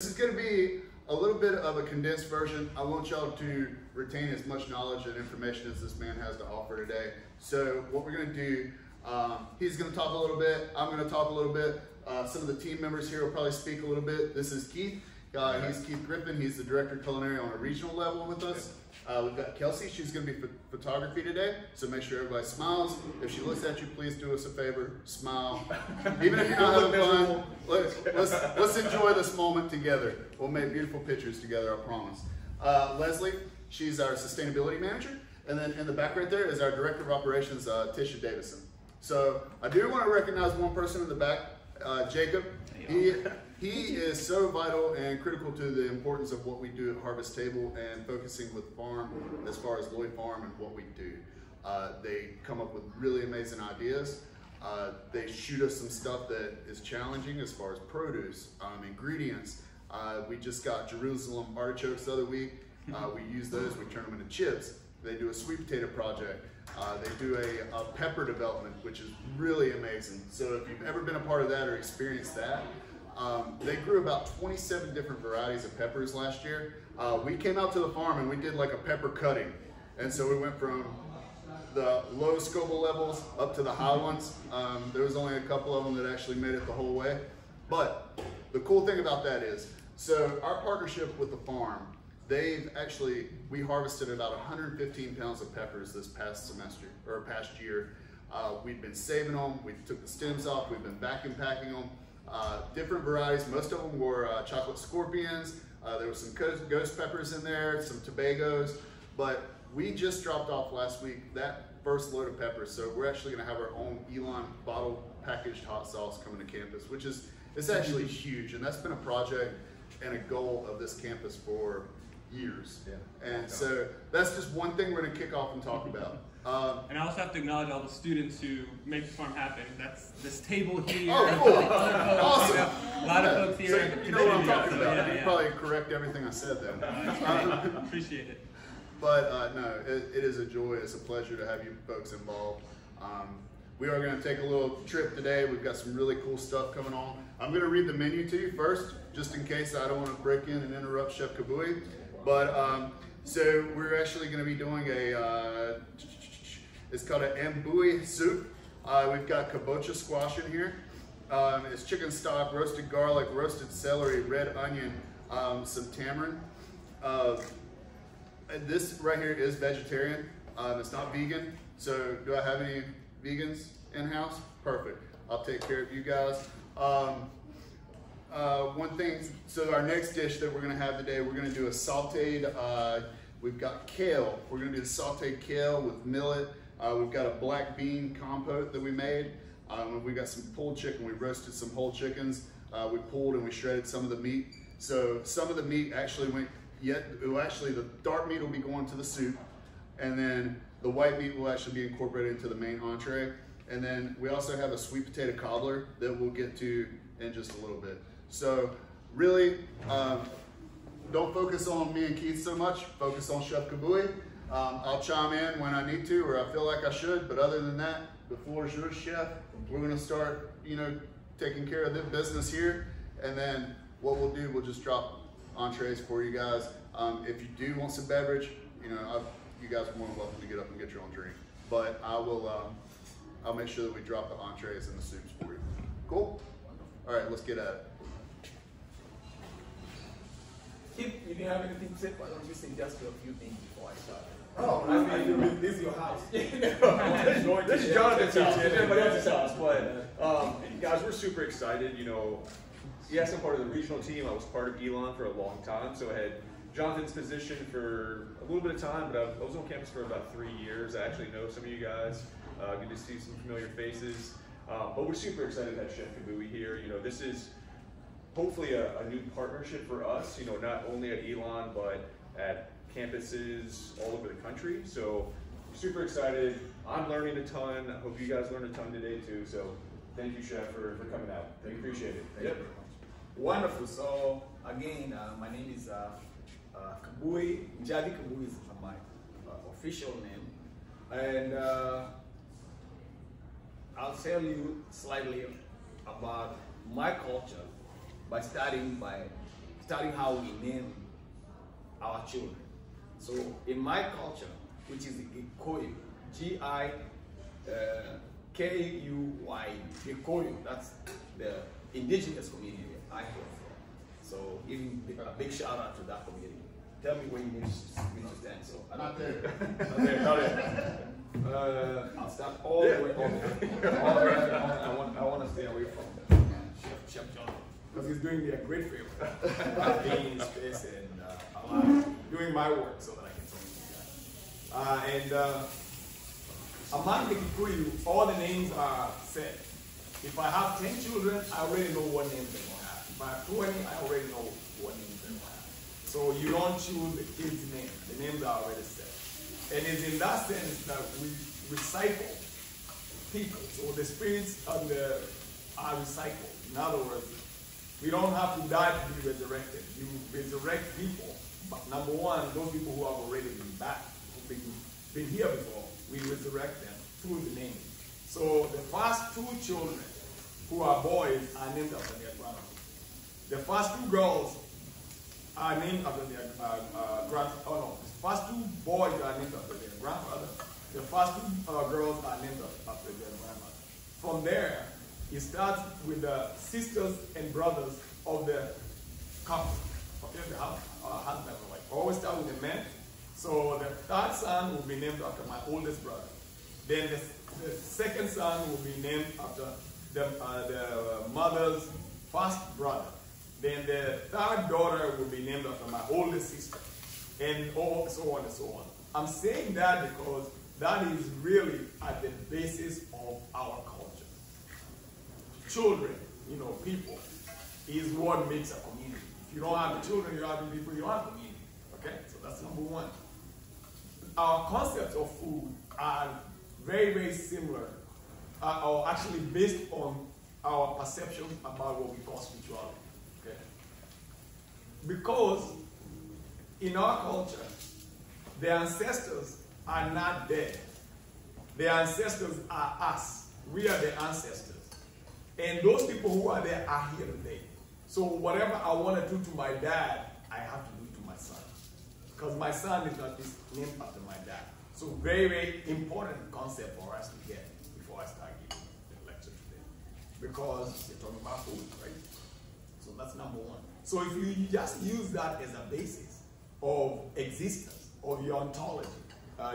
This is going to be a little bit of a condensed version. I want y'all to retain as much knowledge and information as this man has to offer today. So what we're going to do, he's going to talk a little bit, I'm going to talk a little bit. Some of the team members here will probably speak a little bit. This is Keith. He's Keith Griffin. He's the director of culinary on a regional level with us. We've got Kelsey. She's going to be photography today, so make sure everybody smiles. If she looks at you, please do us a favor, smile. Even if you're not having fun, let's enjoy this moment together. We'll make beautiful pictures together, I promise. Leslie, she's our sustainability manager, and then in the back right there is our director of operations, Tisha Davison. So I do want to recognize one person in the back, Jacob. He is so vital and critical to the importance of what we do at Harvest Table and focusing with farm as far as Lloyd Farm and what we do. They come up with really amazing ideas. They shoot us some stuff that is challenging as far as produce, ingredients. We just got Jerusalem artichokes the other week. We use those, we turn them into chips. They do a sweet potato project. They do a pepper development, which is really amazing. So if you've ever been a part of that or experienced that, they grew about 27 different varieties of peppers last year. We came out to the farm and we did like a pepper cutting. And so we went from the low Scoville levels up to the high ones. There was only a couple of them that actually made it the whole way. But the cool thing about that is, so our partnership with the farm, we harvested about 115 pounds of peppers this past year. We've been saving them, we took the stems off, we've been vacuum packing them. Different varieties, most of them were chocolate scorpions. There was some ghost peppers in there, some Tobagos, but we just dropped off last week that first load of peppers. So we're actually gonna have our own Elon bottle packaged hot sauce coming to campus, which is, it's actually huge. And that's been a project and a goal of this campus for years. Yeah. And so that's just one thing we're gonna kick off and talk about. And I also have to acknowledge all the students who make the farm happen. That's this table here. Oh, cool. Awesome. A lot of folks here. So you know what I'm talking about. You probably correct everything I said then. Appreciate it. But no, it is a joy. It's a pleasure to have you folks involved. We are going to take a little trip today. We've got some really cool stuff coming on. I'm going to read the menu to you first, just in case I don't want to break in and interrupt Chef Kabui. But so we're actually going to be doing it's called an ambui soup. We've got kabocha squash in here. It's chicken stock, roasted garlic, roasted celery, red onion, some tamarind. This right here is vegetarian. It's not vegan. So do I have any vegans in-house? Perfect. I'll take care of you guys. One thing, so our next dish that we're gonna have today, we're gonna do a sauteed, we've got kale. We're gonna do the sauteed kale with millet. We've got a black bean compote that we made. We got some pulled chicken. We roasted some whole chickens. We pulled and we shredded some of the meat. So some of the meat actually the dark meat will be going to the soup, and then the white meat will actually be incorporated into the main entree. And then we also have a sweet potato cobbler that we'll get to in just a little bit. So really, don't focus on me and Keith so much, focus on Chef Kabui. I'll chime in when I need to, or I feel like I should, but other than that, the floor is yours, Chef. We're gonna start, taking care of the business here, and then what we'll do, we'll just drop entrees for you guys. If you do want some beverage, you guys are more than welcome to get up and get your own drink. But I'll make sure that we drop the entrees and the soups for you. Cool? All right, let's get at it. Keith, you didn't have anything to say? Why don't you say just a few things before I start? Oh, I mean, this is your house. This is Jonathan's house. It's everybody else's house. But guys, we're super excited. Yes, I'm part of the regional team. I was part of Elon for a long time, so I had Jonathan's position for a little bit of time, but I was on campus for about 3 years. I actually know some of you guys. Good to see some familiar faces. But we're super excited to have Chef Kabui here. This is hopefully a new partnership for us, not only at Elon, but at campuses all over the country. So super excited. I'm learning a ton. I hope you guys learned a ton today too. So thank you, Chef, for coming out. We appreciate it. Thank you. Wonderful. So again, my name is Kabui. Jadi Kabui is my official name. And I'll tell you slightly about my culture by starting by studying how we name our children. So in my culture, which is Gikuyu, Gikuyu, Gikuyu, that's the indigenous community I came from. So giving a big shout out to that community. Tell me where you need to stand. So Not there. not there. I'll start all the way over. All the way I want to stay away from Chef John, because he's doing me a great favor. Being in space and doing my work so that I can talk to you guys. Among the Kikuyu, all the names are set. If I have 10 children, I already know what names they're going to have. If I have 20, I already know what names they're going to have. So you don't choose the kid's name. The names are already set. And it's in that sense that we recycle people. So the spirits are recycled. In other words, we don't have to die to be resurrected. You resurrect people. But number one, those people who have already been back, who've been here before, we resurrect them through the name. So the first 2 children who are boys are named after their grandmother. The first 2 girls are named after their the first 2 boys are named after their grandfather. The first 2 girls are named after their grandmother. From there, it starts with the sisters and brothers of the couple, the husband and wife. Always start with the men. So the 3rd son will be named after my oldest brother. Then the 2nd son will be named after the mother's first brother. Then the 3rd daughter will be named after my oldest sister. And so on and so on. I'm saying that because that is really at the basis of our culture. Children, people, is what makes a community. If you don't have the children, you don't have the people, you don't have a community. Okay? So that's number one. Our concepts of food are very, very similar, or actually based on our perceptions about what we call spirituality. Okay? Because in our culture, the ancestors are not dead. The ancestors are us. We are the ancestors. And those people who are there are here today. So whatever I want to do to my dad, I have to do to my son. Because my son is not named after my dad. So very, very important concept for us to get before I start giving the lecture today. Because you're talking about food, right? So that's number one. So if you just use that as a basis of existence, of your ontology,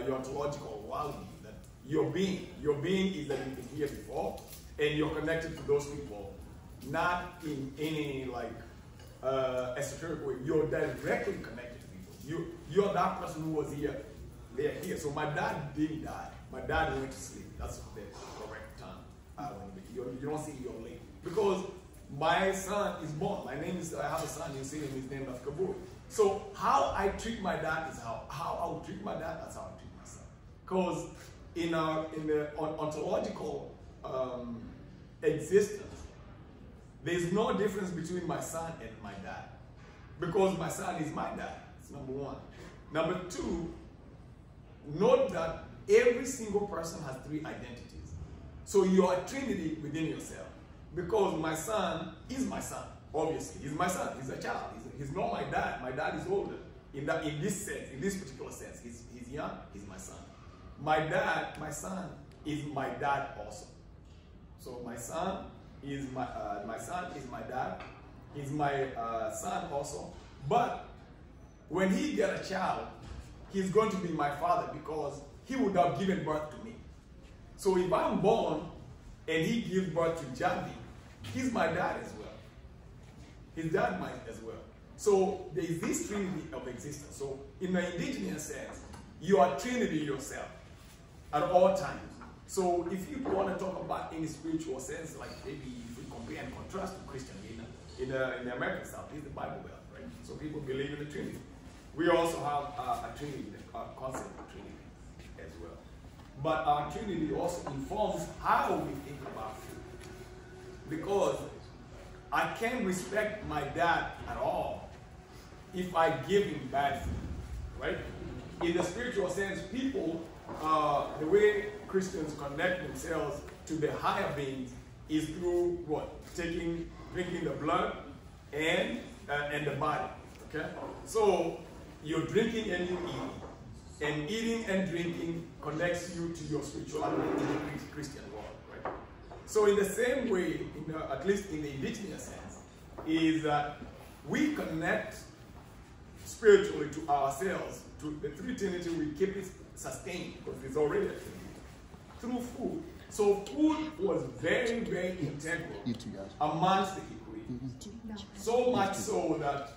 your ontological worldview, that your being is that you've been here before, and you're connected to those people, not in any esoteric way. You're directly connected to people. You're that person who was here. They're here. So my dad didn't die. My dad went to sleep. That's the correct term. You don't see your late. Because my son is born. I have a son, you see him, his name is Kabul. So how I treat my dad is how I would treat my dad, that's how I treat my son. Because in the ontological existence, there's no difference between my son and my dad. Because my son is my dad. That's number one. Number two, note that every single person has 3 identities. So you are a trinity within yourself. Because my son is my son, obviously. He's my son, he's a child. He's not my dad. My dad is older. In this sense, in this particular sense, he's young, he's my son. My son is my dad also. So my son is my dad. He's my son also. But when he get a child, he's going to be my father because he would have given birth to me. So if I'm born and he gives birth to Javi, he's my dad as well. His dad might as well. So there is this trinity of existence. So in the indigenous sense, you are trinity yourself at all times. So if you want to talk about in a spiritual sense, like maybe if we compare and contrast to Christianity, in the American South, it's the Bible Belt, right? So people believe in the Trinity. We also have a Trinity, a concept of Trinity as well. But our Trinity also informs how we think about food. Because I can't respect my dad at all if I give him bad food, right? In the spiritual sense, people, the way Christians connect themselves to the higher beings is through what? Drinking the blood and and the body. Okay? So you're drinking and you eat. And eating and drinking connects you to your spirituality in the Christian world. Right? So in the same way, at least in the indigenous sense, is that we connect spiritually to ourselves, to the three Trinity. We keep it sustained because it's already a Trinity through food. So food was very, very integral amongst the Hikuri. So much so that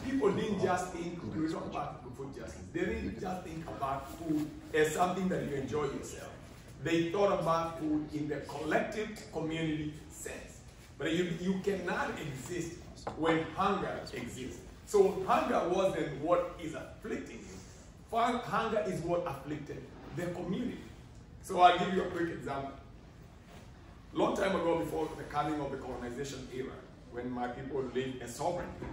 people didn't just think, we talk about food justice, they didn't just think about food as something that you enjoy yourself. They thought about food in the collective community sense. But you cannot exist when hunger exists. So hunger wasn't what is afflicting you. Hunger is what afflicted the community. So I'll give you a quick example. Long time ago, before the coming of the colonization era, when my people lived as sovereignty,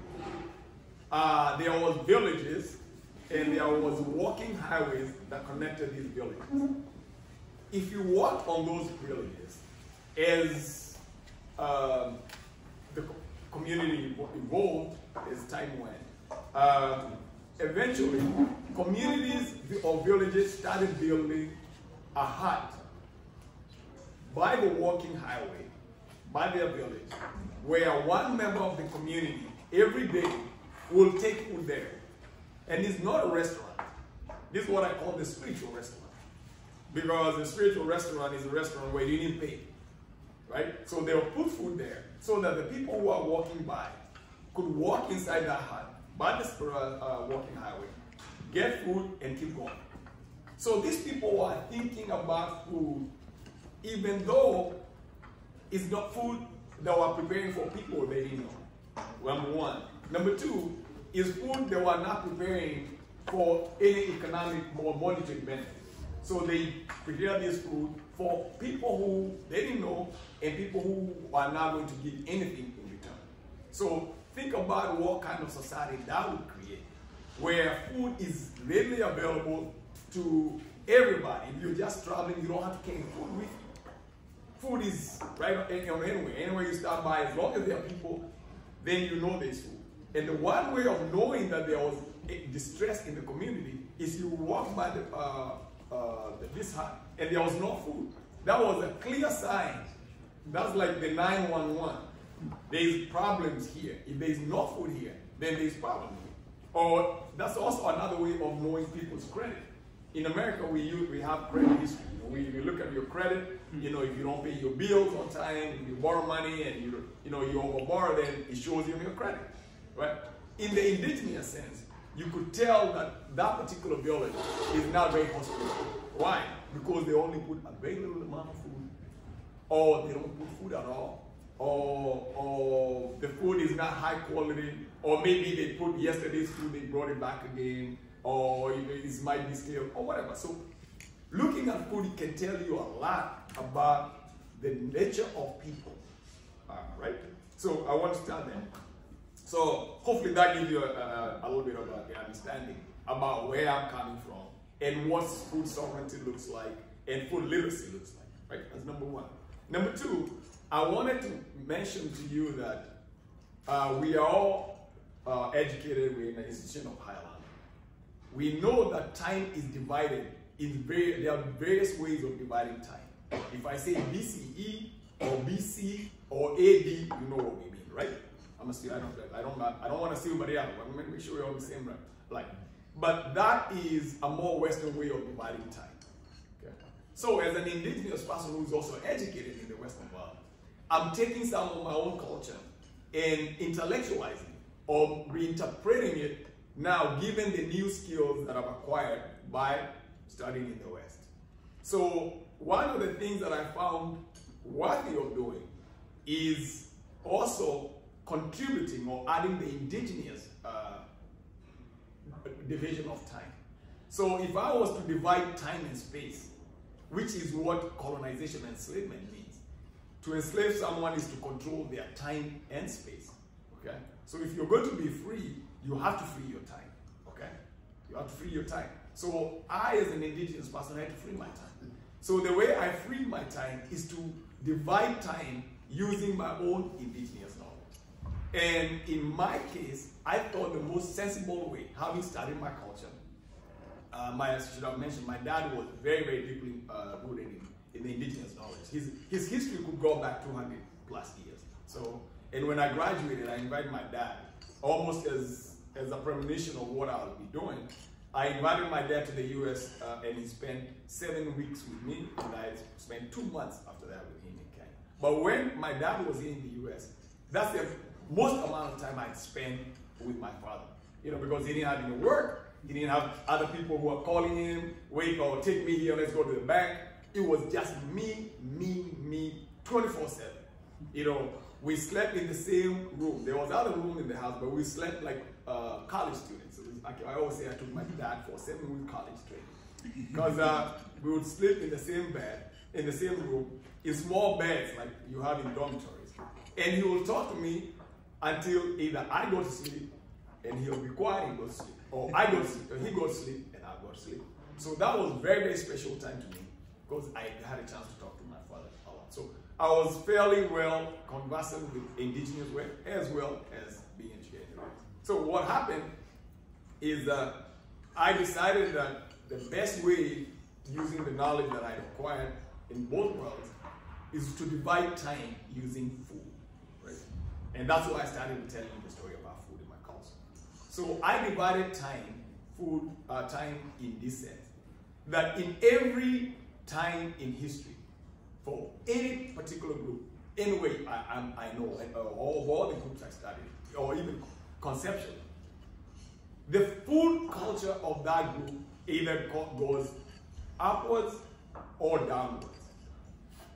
there was villages and there was walking highways that connected these villages. If you walked on those villages, as the community evolved, as time went, eventually communities or villages started building a hut by the walking highway, by their village, where one member of the community every day will take food there. And it's not a restaurant. This is what I call the spiritual restaurant. Because the spiritual restaurant is a restaurant where you didn't pay. Right? So they'll put food there so that the people who are walking by could walk inside that hut, by the walking highway, get food and keep going. So these people are thinking about food even though it's not food that we're preparing for people they didn't know. Number one. Number two, is food they were not preparing for any economic or monetary benefit. So they prepare this food for people who they didn't know and people who are not going to give anything in return. So think about what kind of society that would create, where food is readily available to everybody. If you're just traveling, you don't have to carry food with you. Food is right anywhere you stop by, as long as there are people, then you know there's food. And the one way of knowing that there was distress in the community is you walk by this hut and there was no food. That was a clear sign. That's like the 911. There's problems here. If there's no food here, then there's problems. Or that's also another way of knowing people's credit. In America, we have credit history. We look at your credit. If you don't pay your bills on time, if you borrow money and you overborrow, then it shows you in your credit, right? In the indigenous sense, you could tell that that particular village is not very hospitable. Why? Because they only put a very little amount of food, or they don't put food at all, or the food is not high quality, or maybe they put yesterday's food, they brought it back again, or it might be stale, or whatever. So looking at food can tell you a lot about the nature of people, right? So I want to start there. So hopefully that gives you a little bit of an understanding about where I'm coming from and what food sovereignty looks like and food literacy looks like, right? That's number one. Number two, I wanted to mention to you that we are all educated. We're in the institution of Highland. We know that time is divided. There are various ways of dividing time. If I say BCE or BC or AD, you know what we mean, right? I don't want to see anybody else. I'm going to make sure we're on the same line. But that is a more Western way of dividing time. Okay? So as an indigenous person who's also educated in the Western world, I'm taking some of my own culture and intellectualizing or reinterpreting it now given the new skills that I've acquired by studying in the West. So one of the things that I found worthy of doing is also contributing or adding the indigenous division of time. So if I was to divide time and space, which is what colonization and enslavement means, to enslave someone is to control their time and space, okay? So if you're going to be free, you have to free your time, okay? You have to free your time. So I, as an indigenous person, had to free my time. So the way I freed my time is to divide time using my own indigenous knowledge. And in my case, I thought the most sensible way, having studied my culture, I should have mentioned, my dad was very, very deeply rooted in the indigenous knowledge. His history could go back 200 plus years. So, and when I graduated, I invited my dad, almost as a premonition of what I would be doing. I invited my dad to the US and he spent 7 weeks with me, and I spent 2 months after that with him in Kenya. But when my dad was in the US, that's the most amount of time I'd spent with my father. You know, because he didn't have any work, he didn't have other people who were calling him, wait, or take me here, let's go to the bank. It was just me, 24/7. You know, we slept in the same room. There was other room in the house, but we slept like college students. I always say I took my dad for 7-week college training. Because we would sleep in the same bed, in the same room, in small beds like you have in dormitories. And he will talk to me until either I go to sleep and he'll be quiet and go to sleep, or I go to sleep, or he goes to sleep and I go to sleep. So that was a very, very special time to me because I had a chance to talk to my father a lot. So I was fairly well conversant with indigenous way as well as being educated. So what happened is that I decided that the best way, using the knowledge that I acquired in both worlds, is to divide time using food, right? And that's why I started telling you the story about food in my culture. So I divided time in this sense, that in every time in history, for any particular group, anyway, I know, of all the groups I studied, or even conceptually, the food culture of that group either goes upwards or downwards.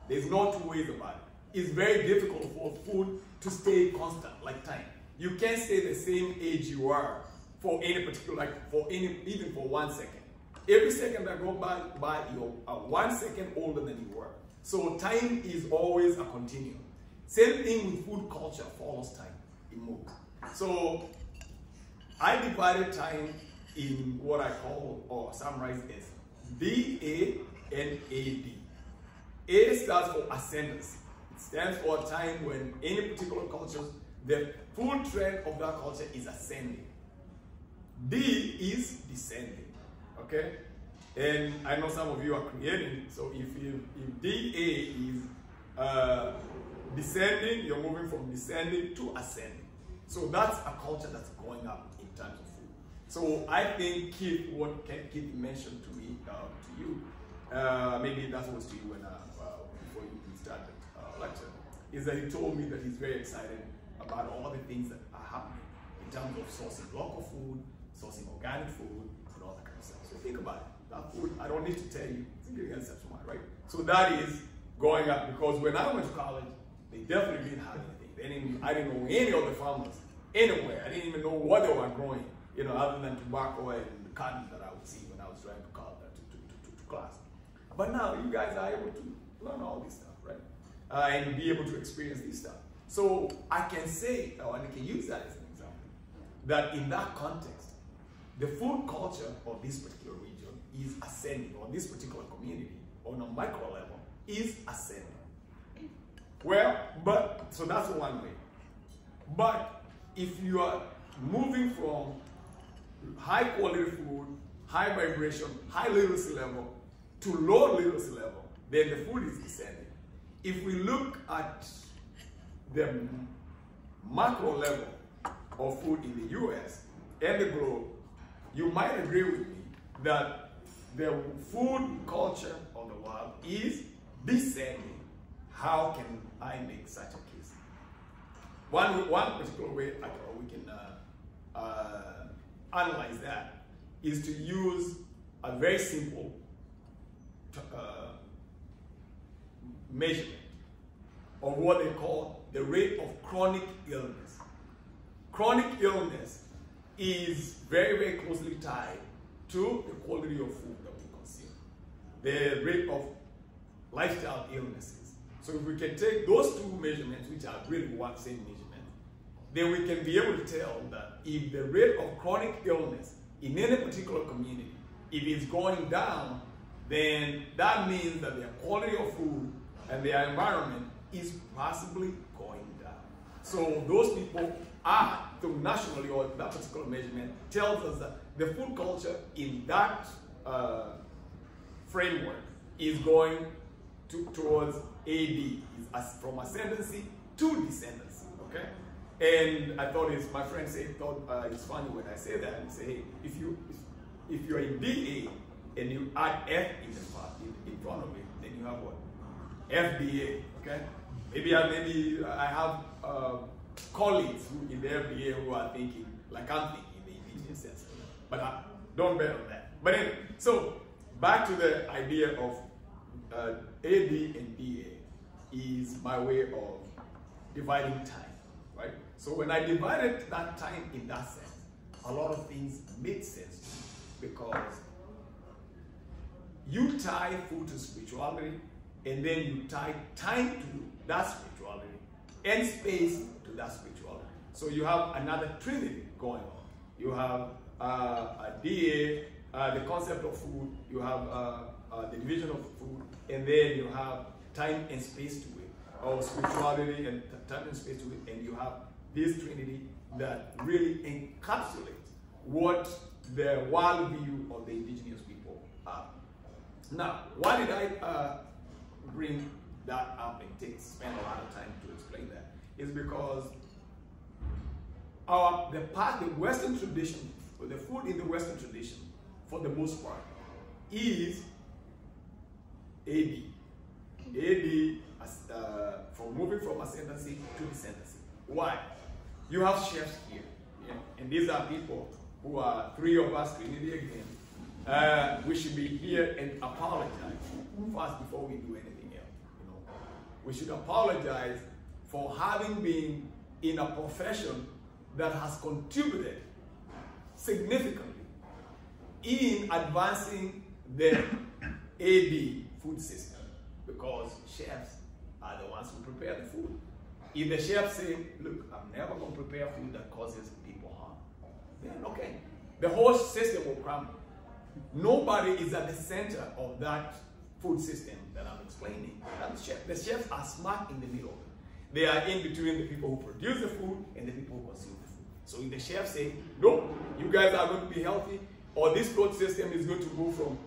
There's no two ways about it. It's very difficult for food to stay constant, like time. You can't stay the same age you are for any particular, even for 1 second. Every second that goes by, you're 1 second older than you were. So time is always a continuum. Same thing with food culture follows time. It moves. So I divided time in what I call, or summarize as DA and AD. A stands for ascendance. It stands for a time when any particular culture, the full trend of that culture is ascending. D is descending, okay? And I know some of you are creating, so if DA is descending, you're moving from descending to ascending. So that's a culture that's going up in terms of food. So I think what Keith mentioned to me, to you, maybe that was to you when before you started the lecture, is that he told me that he's very excited about all the things that are happening in terms of sourcing local food, sourcing organic food, and all that kind of stuff. So think about it. That food, I don't need to tell you, it's ingredients, right? So that is going up, because when I went to college, they definitely didn't have anything. I didn't know any of the farmers anywhere. I didn't even know what they were growing, you know, other than tobacco and the cotton that I would see when I was driving to college, to class. But now you guys are able to learn all this stuff, right? And be able to experience this stuff. So I can say, or I can use that as an example, that in that context, the food culture of this particular region is ascending, or this particular community, on a micro level, is ascending. Well, so that's one way. But if you are moving from high quality food, high vibration, high literacy level, to low literacy level, then the food is descending. If we look at the macro level of food in the US and the globe, you might agree with me that the food culture of the world is descending. How can I make such a case? One particular way we can analyze that is to use a very simple measurement of what they call the rate of chronic illness. Chronic illness is very, very closely tied to the quality of food that we consume, the rate of lifestyle illnesses. So if we can take those two measurements, which are really one same measurement, then we can be able to tell that if the rate of chronic illness in any particular community, if it's going down, then that means that their quality of food and their environment is possibly going down. So those people are, so nationally or that particular measurement tells us that the food culture in that framework is going towards AD, from ascendancy to descendancy, okay? And I thought my friend thought it's funny when I say that and say, hey, if you're in DA and you add F in front of it, then you have what? FBA, okay? Maybe I have colleagues in the FBA who are thinking like I'm thinking in the indigenous sense, but don't bet on that. But anyway, so back to the idea of AD and DA is my way of dividing time, right? So when I divided that time in that sense, a lot of things made sense to me because you tie food to spirituality, and then you tie time to that spirituality and space to that spirituality. So you have another trinity going on. You have a DA, the concept of food, you have the division of food, and then you have time and space to it, or spirituality and time and space to it, and you have this trinity that really encapsulates what the worldview of the indigenous people are. Now, why did I bring that up and spend a lot of time to explain that? Is because the Western tradition, or the food in the Western tradition, for the most part, is AD. AD, from moving from ascendancy to descendancy. Why? You have chefs here, yeah? And these are people who are three of us, Trinity again. We should be here and apologize first before we do anything else. You know, we should apologize for having been in a profession that has contributed significantly in advancing the AD food system, because chefs are the ones who prepare the food. If the chefs say, look, I'm never going to prepare food that causes people harm, then okay, the whole system will crumble. Nobody is at the center of that food system that I'm explaining. The chefs are smack in the middle. They are in between the people who produce the food and the people who consume the food. So if the chefs say, nope, you guys are going to be healthy, or this food system is going to move from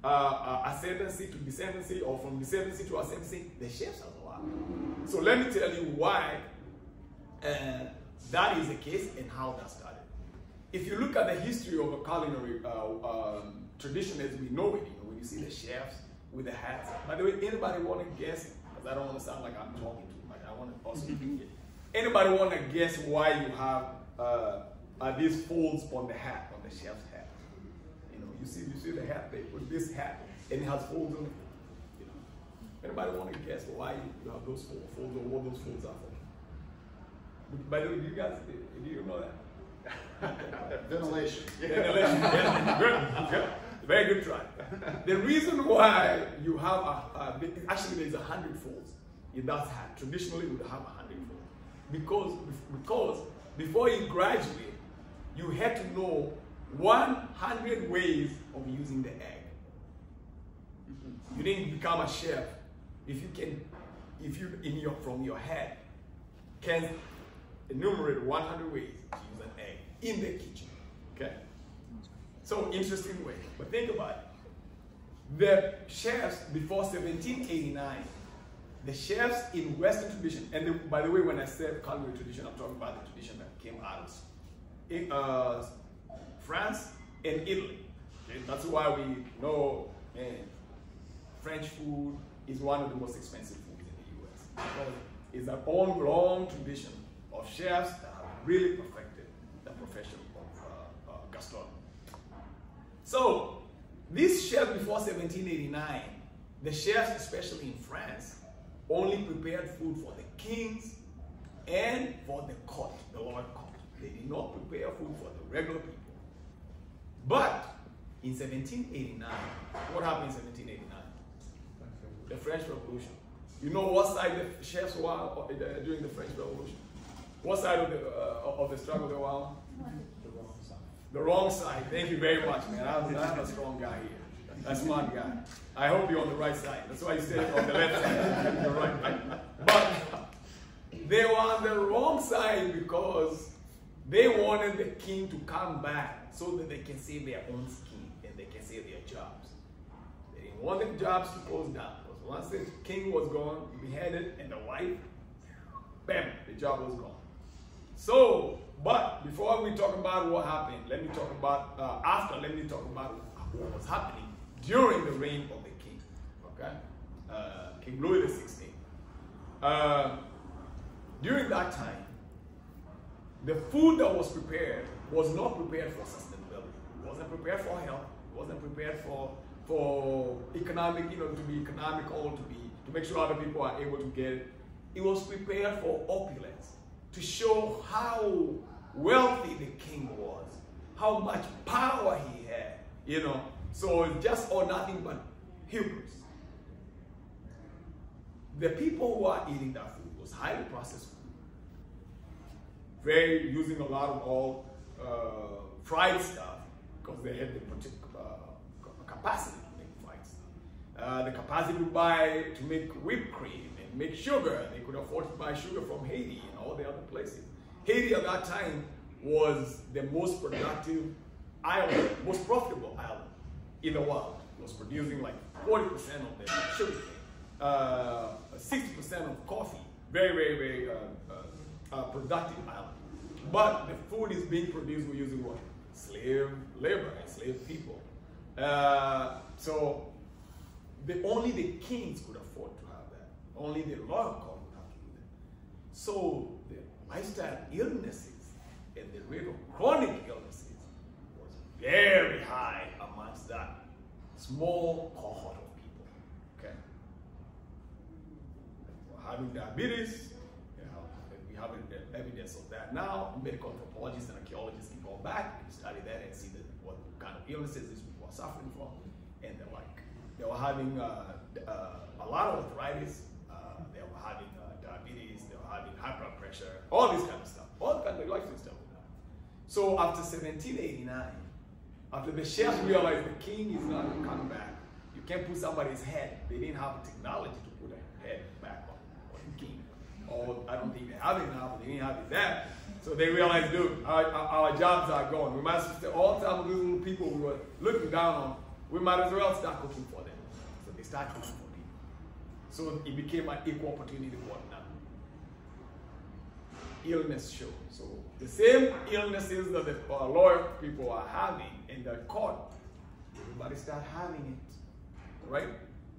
ascendancy to descendancy, or from descendancy to ascendancy, the chefs are the one. So let me tell you why that is the case and how that started. If you look at the history of a culinary tradition as we know it, when you see the chefs with the hats. By the way, anybody want to guess? Because I don't want to sound like I'm talking too much. I want to also think it. Anybody want to guess why you have these folds on the hat, on the chef's hat? You know, you see the hat. They put this hat and it has folds on it. You know, anybody want to guess why you have those folds or what those folds are for? By the way, do you know that? Ventilation. Ventilation. Yeah. Good. Very good try. The reason why you have actually there's 100 folds in that hat. Traditionally, we would have 100 folds because before you graduate, you had to know 100 ways of using the egg. You didn't become a chef if you from your head can enumerate 100 ways to use an egg in the kitchen. Okay? So interesting way. But think about it. The chefs before 1789, the chefs in Western tradition, and by the way, when I say culinary tradition, I'm talking about the tradition that came out of France and Italy. Okay? That's why we know, man, French food is one of the most expensive foods in the US. Because it's an long tradition of chefs that have really perfected the profession of gastronomy. So, these chefs before 1789, the chefs, especially in France, only prepared food for the kings and for the court, the lower court. They did not prepare food for the regular people. But in 1789, what happened in 1789? The French Revolution. You know what side the chefs were on during the French Revolution? What side of the struggle they were on? The wrong side. Thank you very much, man. I'm a strong guy here. A smart guy. I hope you're on the right side. That's why you said on the left side. You're right. But they were on the wrong side because they wanted the king to come back so that they can save their own skin and they can save their jobs. They didn't want the jobs to close down. Because once the king was gone, beheaded, and the wife, bam, the job was gone. So, but before we talk about what happened, let me talk about, let me talk about what was happening during the reign of the king, okay? King Louis XVI. During that time, the food that was prepared was not prepared for sustainability. It wasn't prepared for health. It wasn't prepared for economic, to be economical, to make sure other people are able to get it. It was prepared for opulence, to show how wealthy the king was, how much power he had, So it's just or nothing but hubris. The people who are eating that food was highly processed food, using a lot of all fried stuff because they had the particular capacity to make fried stuff. The capacity to make whipped cream and make sugar. They could afford to buy sugar from Haiti and all the other places. Haiti at that time was the most productive island, most profitable island in the world. It was producing like 40% of the sugar cane, 60% of coffee. Very, very productive island. But the food is being produced using what? Slave labor, enslaved people. So only the kings could afford to have that. Only the royal court would have to do that. So the lifestyle illnesses and the rate of chronic illnesses was very high amongst that small cohort of people. Okay. Having diabetes, we have evidence of that now. Medical anthropologists and archaeologists can go back and study that and see what kind of illnesses these people are suffering from and the like. They were having a lot of arthritis, they were having diabetes, they were having high blood pressure, all this kind of stuff, all the kind of lifestyle stuff. So after 1789, after the chefs realized the king is not coming back, you can't put somebody's head. They didn't have the technology to put a head back on the king. Or I don't think they have it now, but they didn't have it then. So they realized, dude, our jobs are gone. We might as well, all the time of these little people we were looking down on, we might as well start cooking for them. So they started cooking for people. So it became an equal opportunity work now. Illness show. So the same illnesses that the lawyer people are having in the court, everybody start having it, right?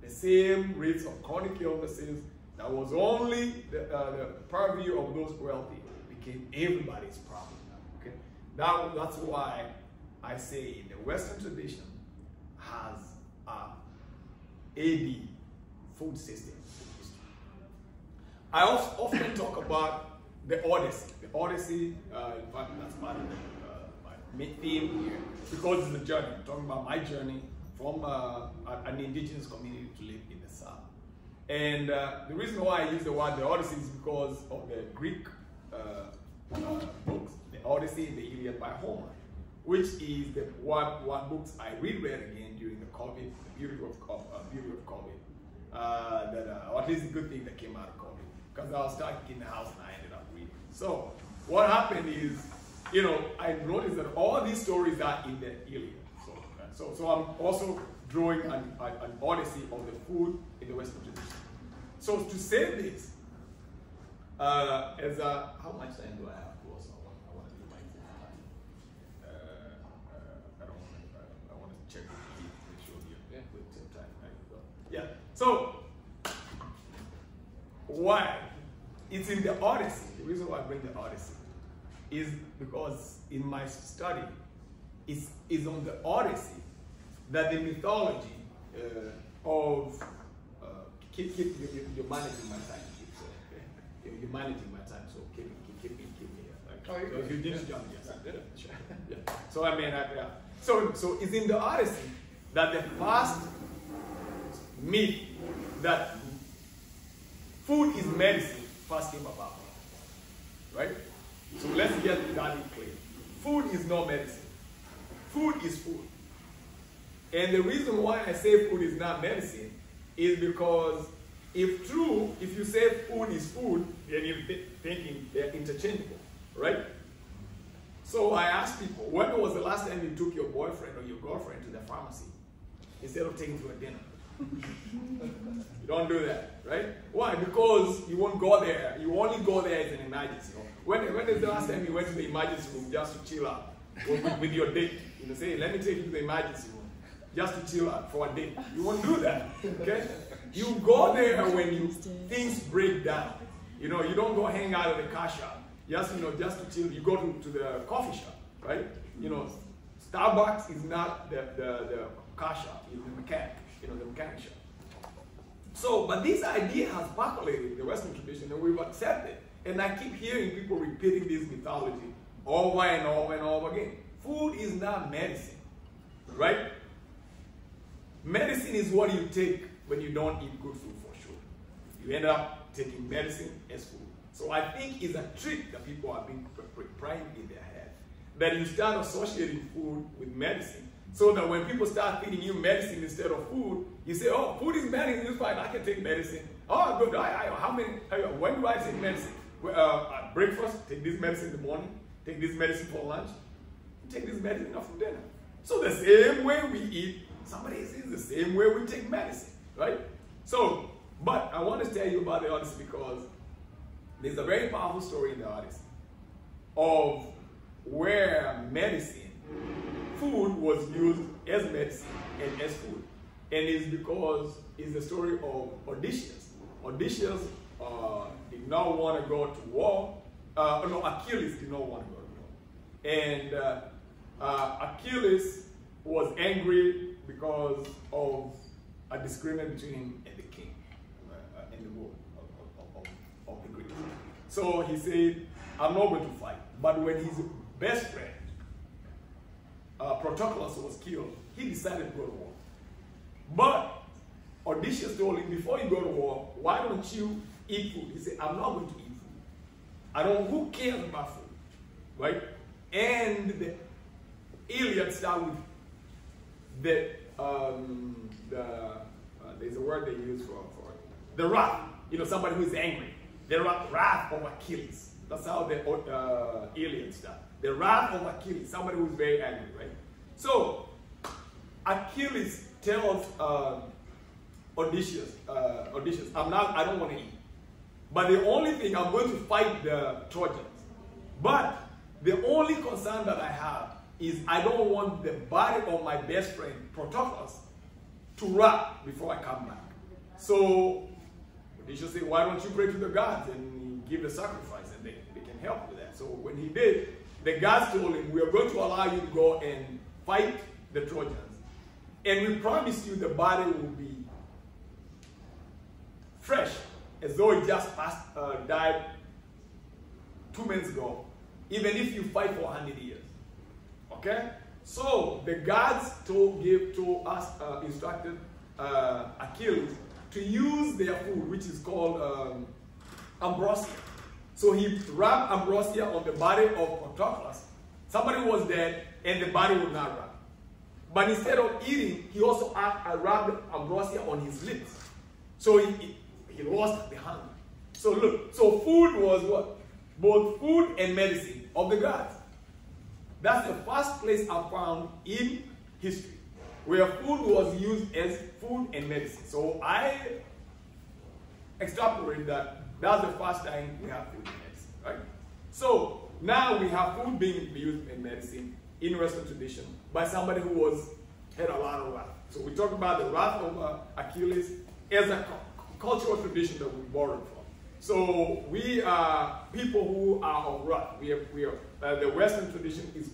The same rates of chronic illnesses that was only the purview of those wealthy became everybody's problem now, okay? That's why I say the Western tradition has a AD food system. I often talk about the Odyssey. The Odyssey, in fact, that's part of my main theme here, because it's a journey. I'm talking about my journey from an indigenous community to live in the South. And the reason why I use the word the Odyssey is because of the Greek books, the Odyssey and the Iliad by Homer, which is the one books I read again during the COVID, the beauty of COVID, or at least the good thing that came out of COVID, because I was stuck in the house and I ended up reading. So what happened is, I noticed that all these stories are in the Iliad. So I'm also drawing an odyssey of the food in the Western tradition. So to say this, how much time do I have? Also, I want to do my full time. I want to check the heat, make sure we have good time. Yeah. So why? It's in the Odyssey. The reason why I bring the Odyssey is because in my study, is on the Odyssey that the mythology of keep you're managing my time. You're managing my time, so keep me here. So you didn't jump, yes, I did. Sure. Yeah. So I mean, yeah. So it's in the Odyssey that the first myth that food is medicine first came about, right? So let's get that clear. Food is not medicine. Food is food. And the reason why I say food is not medicine is because if true, if you say food is food, then you're thinking they're interchangeable, right? So I ask people, when was the last time you took your boyfriend or your girlfriend to the pharmacy instead of taking to a dinner? You don't do that, right? Why? Because you won't go there. You only go there as an emergency. When is the last time you went to the emergency room just to chill out with your date? You know, say, let me take you to the emergency room just to chill out for a date. You won't do that, okay? You go there when things break down. You know, you don't go hang out at the car shop. Just to chill. You go to the coffee shop, right? You know, Starbucks is not the car shop. It's the mechanic. You know, the mechanic shop. So, but this idea has percolated in the Western tradition, and we've accepted. And I keep hearing people repeating this mythology over and over and over again. Food is not medicine, right? Medicine is what you take when you don't eat good food, for sure. You end up taking medicine as food. So I think it's a trick that people are being primed in their head, that you start associating food with medicine, so that when people start feeding you medicine instead of food, you say, oh, food is medicine, it's fine, I can take medicine. Oh, good, when do I take medicine? At breakfast, take this medicine in the morning, take this medicine for lunch, take this medicine for dinner. So the same way we eat, somebody says the same way we take medicine, right? So, but I want to tell you about the Odyssey because there's a very powerful story in the Odyssey of where medicine, food was used as medicine and as food. And it's because it's the story of Odysseus. Odysseus did not want to go to war. Achilles did not want to go to war. And Achilles was angry because of a disagreement between him and the king in the war of the Greeks. So he said, I'm not going to fight. But when his best friend, Patroclus, was killed, he decided to go to war. But Odysseus told him, before you go to war, why don't you eat food? He said, I'm not going to eat food. Who cares about food, right? And the Iliad starts with there's a word they use for it. The wrath, somebody who is angry. The wrath of Achilles. That's how the Iliad starts. The wrath of Achilles, somebody who is very angry, right? So, Achilles tells Odysseus, I don't want to eat. But the only thing, I'm going to fight the Trojans. But the only concern that I have is I don't want the body of my best friend, Patroclus, to rot before I come back. So Odysseus said, why don't you pray to the gods and give the sacrifice, and they can help with that. So when he did, the gods told him, we are going to allow you to go and fight the Trojans. And we promise you the body will be fresh, as though it just died 2 minutes ago, even if you fight for 100 years. Okay? So the gods instructed Achilles to use their food, which is called ambrosia. So he wrapped ambrosia on the body of Patroclus. Somebody was dead, and the body would not wrap. But instead of eating, he also wrapped ambrosia on his lips. So he lost the hunger. So look, so food was what? Both food and medicine of the gods. That's the first place I found in history where food was used as food and medicine. So I extrapolate that that's the first time we have food and medicine, right? So now we have food being used in medicine in Western tradition by somebody who had a lot of wrath. So we talk about the wrath of Achilles as a cultural tradition that we borrowed from. So we are people who are of wrath. The Western tradition is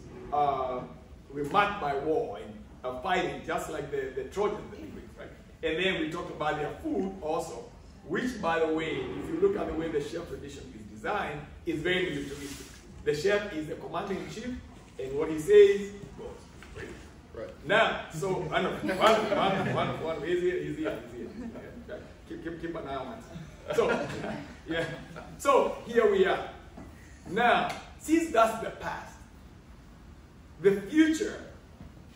we're marked by war and fighting, just like the Trojans and the Greeks, right? And then we talk about their food also, which, by the way, if you look at the way the chef tradition is designed, is very militaristic. The chef is the commander-in-chief, and what he says goes. Right. Now, so one, easy. Keep an eye on it. So, yeah. So here we are. Now, since that's the past, the future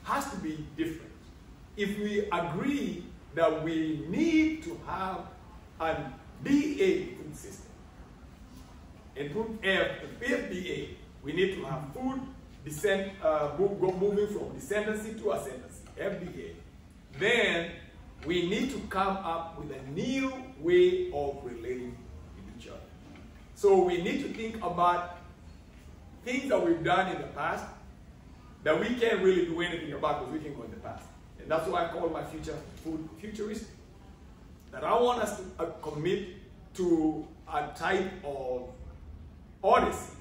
has to be different. If we agree that we need to have and DA food system. And put FDA, we need to have food moving from descendancy to ascendancy, FDA. Then we need to come up with a new way of relating with each other. So we need to think about things that we've done in the past that we can't really do anything about because we can go in the past. And that's why I call my future food futuristic. That I want us to commit to a type of odyssey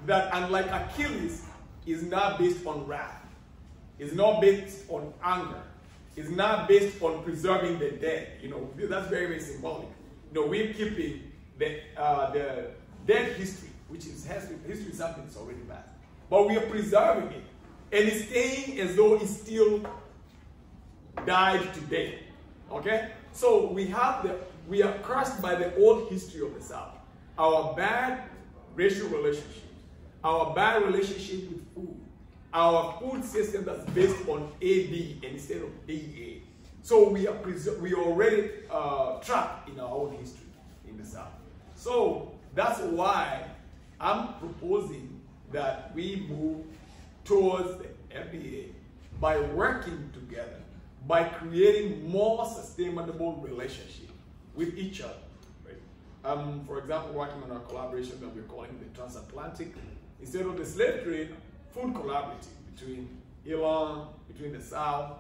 that, unlike Achilles, is not based on wrath, is not based on anger, is not based on preserving the dead. You know, that's very, very symbolic. You know, we're keeping the dead history, which is history is something that's already past, but we are preserving it, and it's staying as though it still died today. Okay, so we are crushed by the old history of the South, our bad racial relationships, our bad relationship with food, our food system that's based on AD instead of DA. So we are already trapped in our own history in the South. So that's why I'm proposing that we move towards the FDA by working together, by creating more sustainable relationship with each other. Right? For example, working on a collaboration that we're calling the transatlantic, instead of the slave trade, food collaborative between Elon, between the South,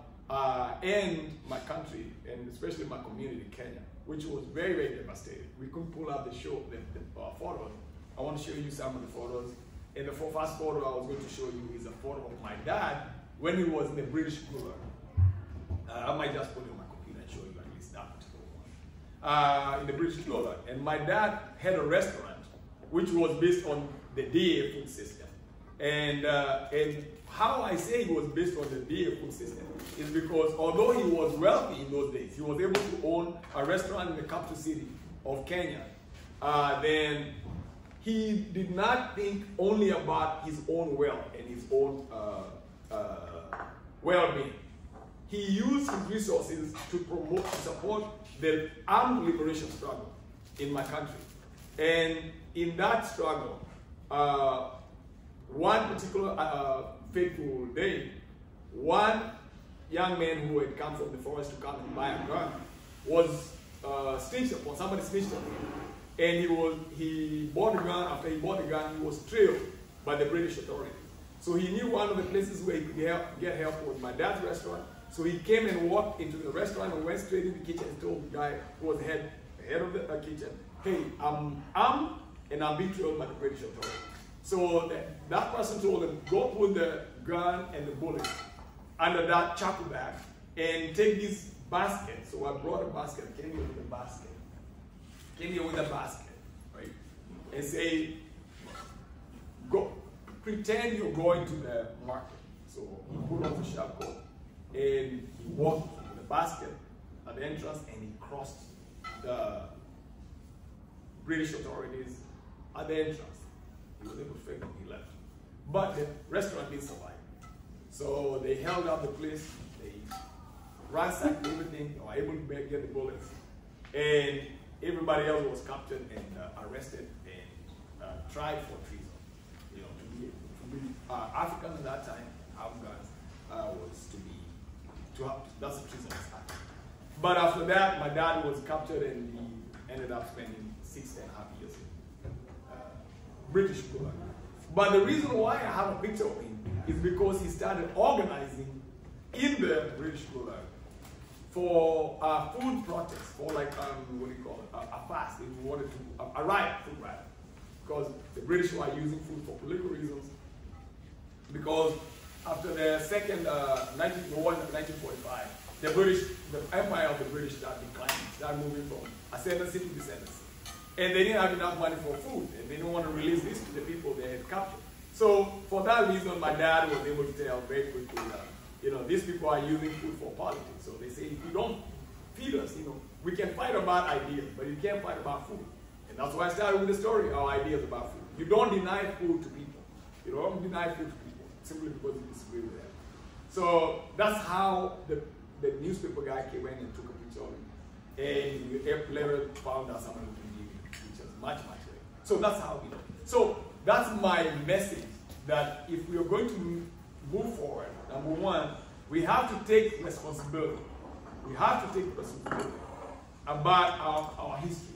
and my country, and especially my community, Kenya, which was very, very devastated. We couldn't pull out the photos. I want to show you some of the photos. And the first photo I was going to show you is a photo of my dad when he was in the British Gulag. I might just put it on my computer and show you at least that particular one. In the British Gulag. And my dad had a restaurant which was based on the DA food system. And how I say he was based on the DA food system is because although he was wealthy in those days, he was able to own a restaurant in the capital city of Kenya. Then he did not think only about his own wealth and his own well-being. He used his resources to support the armed liberation struggle in my country. And in that struggle, one particular fateful day, one young man who had come from the forest to come and buy a gun was snitched upon. Somebody snitched on him. And he bought a gun. After he bought the gun, he was trailed by the British authorities. So he knew one of the places where he could get help was my dad's restaurant. So he came and walked into the restaurant and went straight in the kitchen and told the guy who was the head of the kitchen, hey, I'm being trailed by the British authorities. So that person told him, go put the gun and the bullet under that charcoal bag and take this basket. So I brought a basket, came here with a basket. Came here with a basket, right? And say, go, pretend you're going to the market. So he put on the sharp coat and he walked with the basket at the entrance and he crossed the British authorities at the entrance. He was able to fake it, he left. But the restaurant didn't survive. So they held up the place, they ransacked everything, they were able to get the bullets. And everybody else was captured and arrested and tried for treason. You know, to be Africans at that time, Afghans, was that's a treasonous act. But after that, my dad was captured and he ended up spending 6.5 years in British Gulag. But the reason why I have a picture of him is because he started organizing in the British Gulag for food protests, for like, what do you call it, a fast. They wanted to, a riot, food riot. Because the British were using food for political reasons. Because after the second, the war in 1945, the empire of the British started declining, started moving from ascendancy to descendancy. And they didn't have enough money for food, and they didn't want to release this to the people they had captured. So for that reason, my dad was able to tell very quickly that, you know, these people are using food for politics. So they say, if you don't feed us, you know, we can fight about ideas, but you can't fight about food. And that's why I started with the story, our ideas about food. You don't deny food to people. You don't deny food to people, simply because you disagree with them. So that's how the newspaper guy came in and took a picture of him. and we later found out someone who can give it, which was much later. So that's how we do. So that's my message, that if we are going to move forward, number one, we have to take responsibility. We have to take responsibility about our history.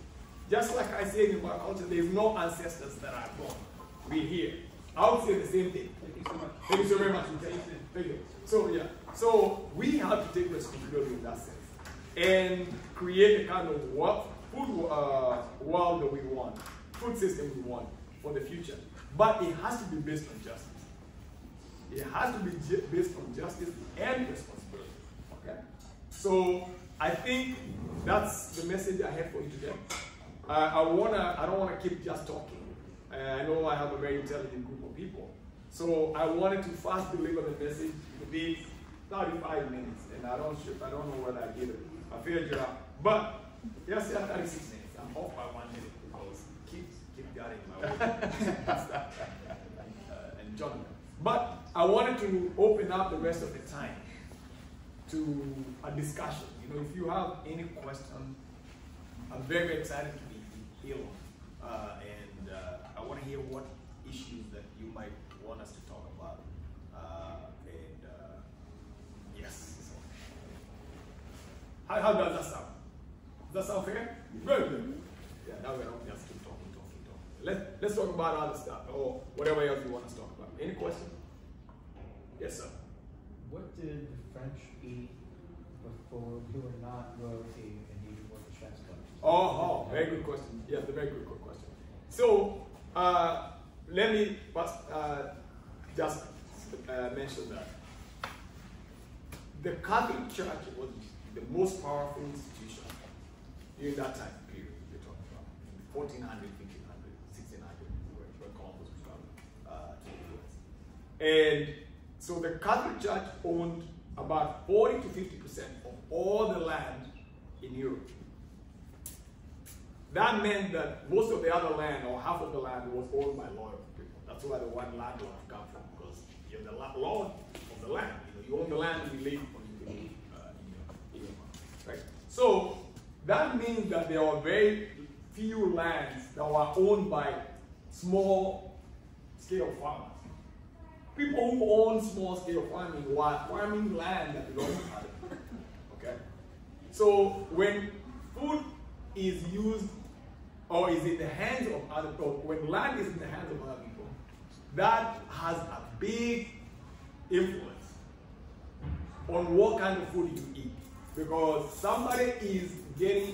Just like I say in my culture, there is no ancestors that are gone. We're here. I would say the same thing. Thank you so much. Thank you so very much. Thank you. So yeah, so we have to take responsibility in that sense and create the kind of food world that we want, food system we want for the future. But it has to be based on justice. It has to be based on justice and responsibility. Okay. So I think that's the message I have for you today. I don't wanna keep just talking. I know I have a very intelligent group of people. So I wanted to fast deliver the message within 35 minutes, and I don't know whether I did it. I figured it out. But yes, 36 minutes. I'm off by 1 minute because keep getting my way. And John. But I wanted to open up the rest of the time to a discussion. You know, if you have any question, I'm very, very excited to be Elon. And I want to hear what issues that you might want us to talk about. Yes. How does that sound? Does that sound fair? Very good. Yeah, now we don't just keep talking. Let's talk about other stuff or whatever else you want us to talk about. Any questions? Yes, sir. What did the French eat before, who were not royalty and eating what the chefs done? Oh, very good question. Yes, a very good question. So, let me just mention that. The Catholic Church was the most powerful institution during that time period we're talking about. 1400, 1500, 1600, where Columbus was coming to the US. And so the Catholic Church owned about 40 to 50% of all the land in Europe. That meant that most of the other land, or half of the land, was owned by loyal people. That's where the one landlord comes from, because you're the lord of the land. You own the land and you live in your right? So that means that there are very few lands that were owned by small-scale farmers. People who own small-scale farming were farming land that belongs to other people. Okay? So when food is used or is in the hands of other people, when land is in the hands of other people, that has a big influence on what kind of food you eat. Because somebody is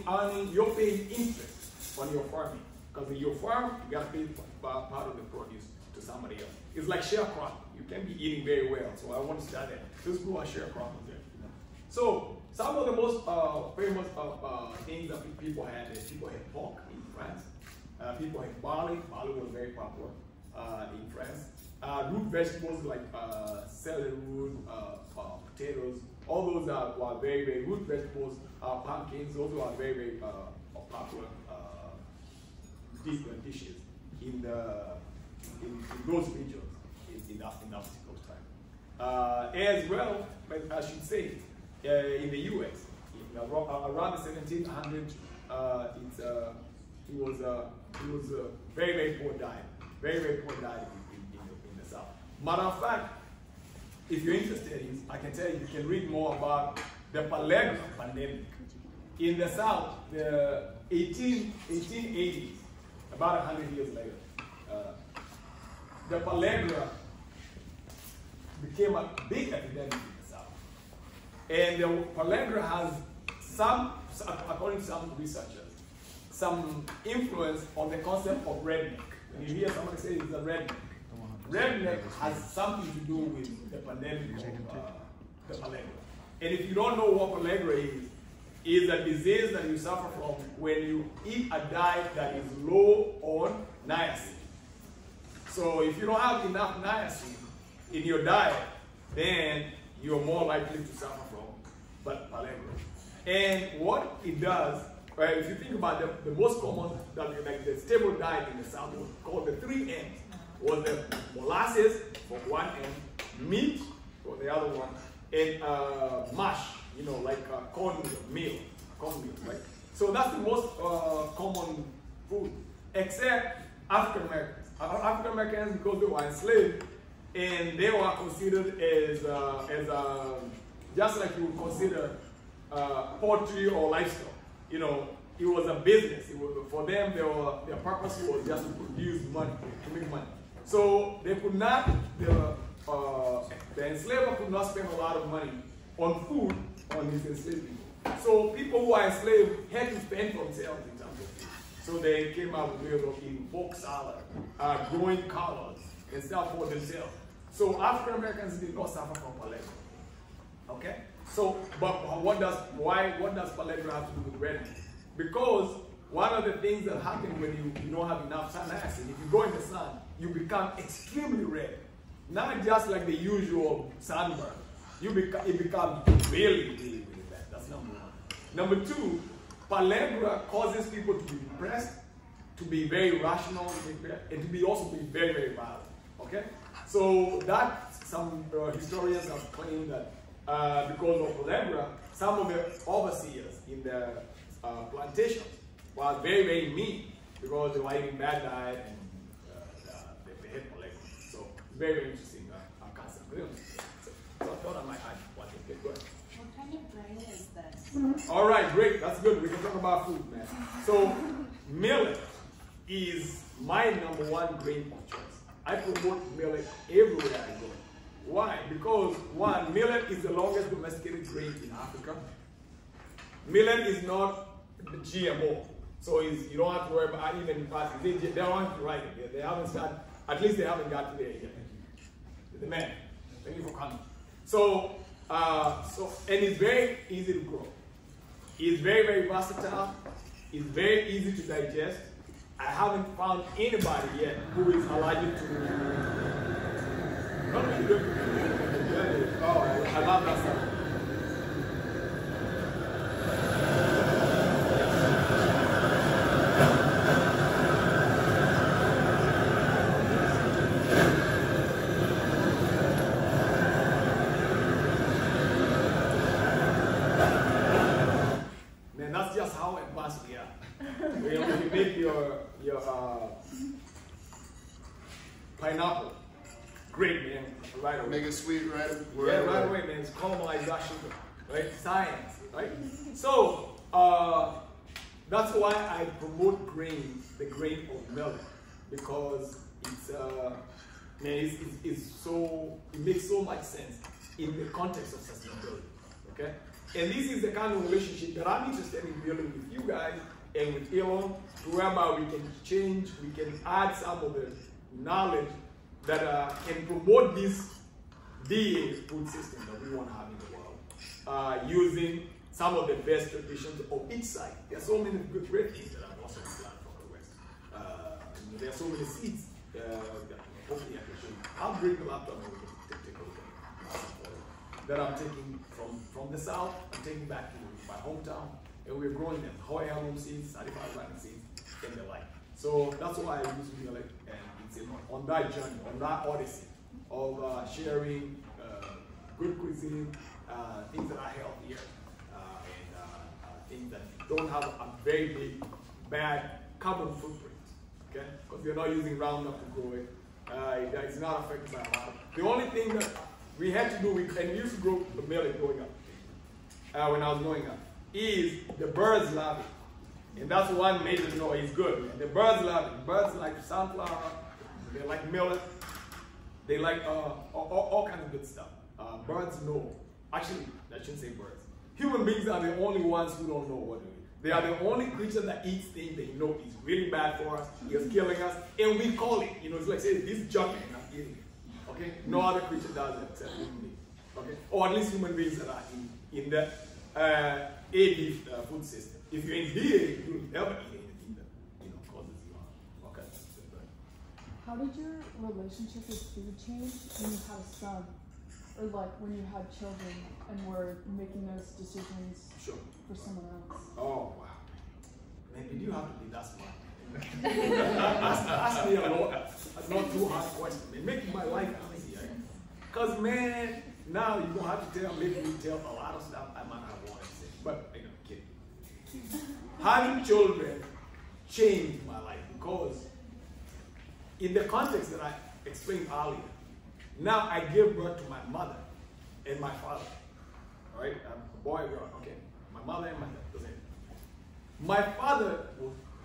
earning, you're paying interest on your farming. Because in your farm, you got to pay part of the produce to somebody else. It's like sharecropping. You can be eating very well. So I want to start that. Those people are sharecroppers there. So some of the most famous things that people had is people had pork in France. People had barley. Barley was very popular in France. Root vegetables like celery root, potatoes, all those were very, very root vegetables. Pumpkins, those are very, very popular dishes in those regions in that particular time. As well, I should say, in the U.S., around the 1700s, it was a very, very poor diet. Very, very poor diet in the South. Matter of fact, if you're interested, I can tell you, you can read more about the pellagra pandemic. In the South, the 1880s, about 100 years later, the pellagra became a big epidemic in the South. And the pellagra has some, according to some researchers, some influence on the concept of redneck. When you hear somebody say it's a redneck, redneck has something to do with the pandemic of the pellagra. And if you don't know what pellagra is a disease that you suffer from when you eat a diet that is low on niacin. So if you don't have enough niacin in your diet, then you're more likely to suffer from pellagra. And what it does, right, if you think about the most common, like the stable diet in the South was called the 3 M's. Was the molasses for one end, meat for the other one, and mash, like cornmeal, right? So that's the most common food, except African Americans. African Americans, because they were enslaved, and they were considered as just like you would consider poultry or livestock. You know, it was a business. It was, for them, their purpose was just to produce money, to make money. So they could not, the enslaver could not spend a lot of money on food on his enslaved people. So people who are enslaved had to spend for themselves in terms of food. So they came out with ways of eating pork salad, growing collards, and stuff for themselves. So African Americans did not suffer from pellagra. Okay? So, but what does pellagra have to do with red meat? Because one of the things that happen when you don't have enough sun acid, if you go in the sun, you become extremely red. Not just like the usual sunburn. It becomes really, really, really bad. That's number one. Number two, pellagra causes people to be depressed, to be very rational, and to be also be very, very violent. Okay? So that some historians have claimed that because of pellagra, some of the overseers in the plantations were very, very mean because they were eating bad diet and they had pellagra. So very, very interesting concept. So I thought I might add one thing. Okay, go ahead. What kind of grain is this? All right, great. That's good. We can talk about food, man. So millet is my number one grain of choice. I promote millet everywhere I go. Why? Because one, millet is the longest domesticated grain in Africa. Millet is not the GMO. So you don't have to worry about even they don't want to write it. They haven't started, at least they haven't got to there yet. The man, thank you for coming. So, and it's very easy to grow. It's very, very versatile. It's very easy to digest. I haven't found anybody yet who is allergic to Oh, I love that stuff. Man, that's just how advanced we are. When you make your pineapple, great, man, right away. Make it sweet right away. Yeah, right away, man. It's caramelized that sugar, right? Science, right? So that's why I promote the grain of millet, because it's man, it makes so much sense in the context of sustainability. Okay, and this is the kind of relationship that I'm interested in building with you guys and with Elon, whereby we can change, we can add some of the knowledge that can promote this DA food system that we want to have in the world, using some of the best traditions of each side. There are so many good great things that I've also learned from the West. There are so many seeds that hopefully I can show you. I'll bring the laptop and we can take a look at that I'm taking from the South, I'm taking back to my hometown, and we're growing them. Hawaiian heirloom seeds, certified Latin seeds, and the like. So that's why I use millet, and it's on that journey, on that odyssey of sharing good cuisine, things that are healthier, and things that don't have a very big, bad carbon footprint, okay? Because you're not using Roundup to grow it. It's not affected by a lot. The only thing that we had to do, and we used to grow the millet growing up, when I was growing up, is the birds love it. And that's one major to know it's good. And the birds love it. Birds like sunflower, they like millet, they like all kinds of good stuff. Birds know. Actually, I shouldn't say birds. Human beings are the only ones who don't know what to do. They are the only creature that eats things they know is really bad for us, is killing us, and we call it. You know, it's like saying this junk and I'm eating it. Okay? No other creature does it except human beings. Okay? Or at least human beings that are in the A-leaf food system. If you're in DA, you'll never eat anything that causes you harm. Okay? How did your relationship with food change when you had a son? Or like when you had children and were making those decisions for someone else? Oh, wow. Man, did you have to be that smart? Ask me a lot. That's not too hard question. Man, making my life easy. Because, man, now you don't have to make me tell a lot of stuff I might not want to say. But, kidding. Having children changed my life because in the context that I explained earlier, now I gave birth to my mother and my father. All right, a boy, girl. Okay, my mother and my dad. That's it. My father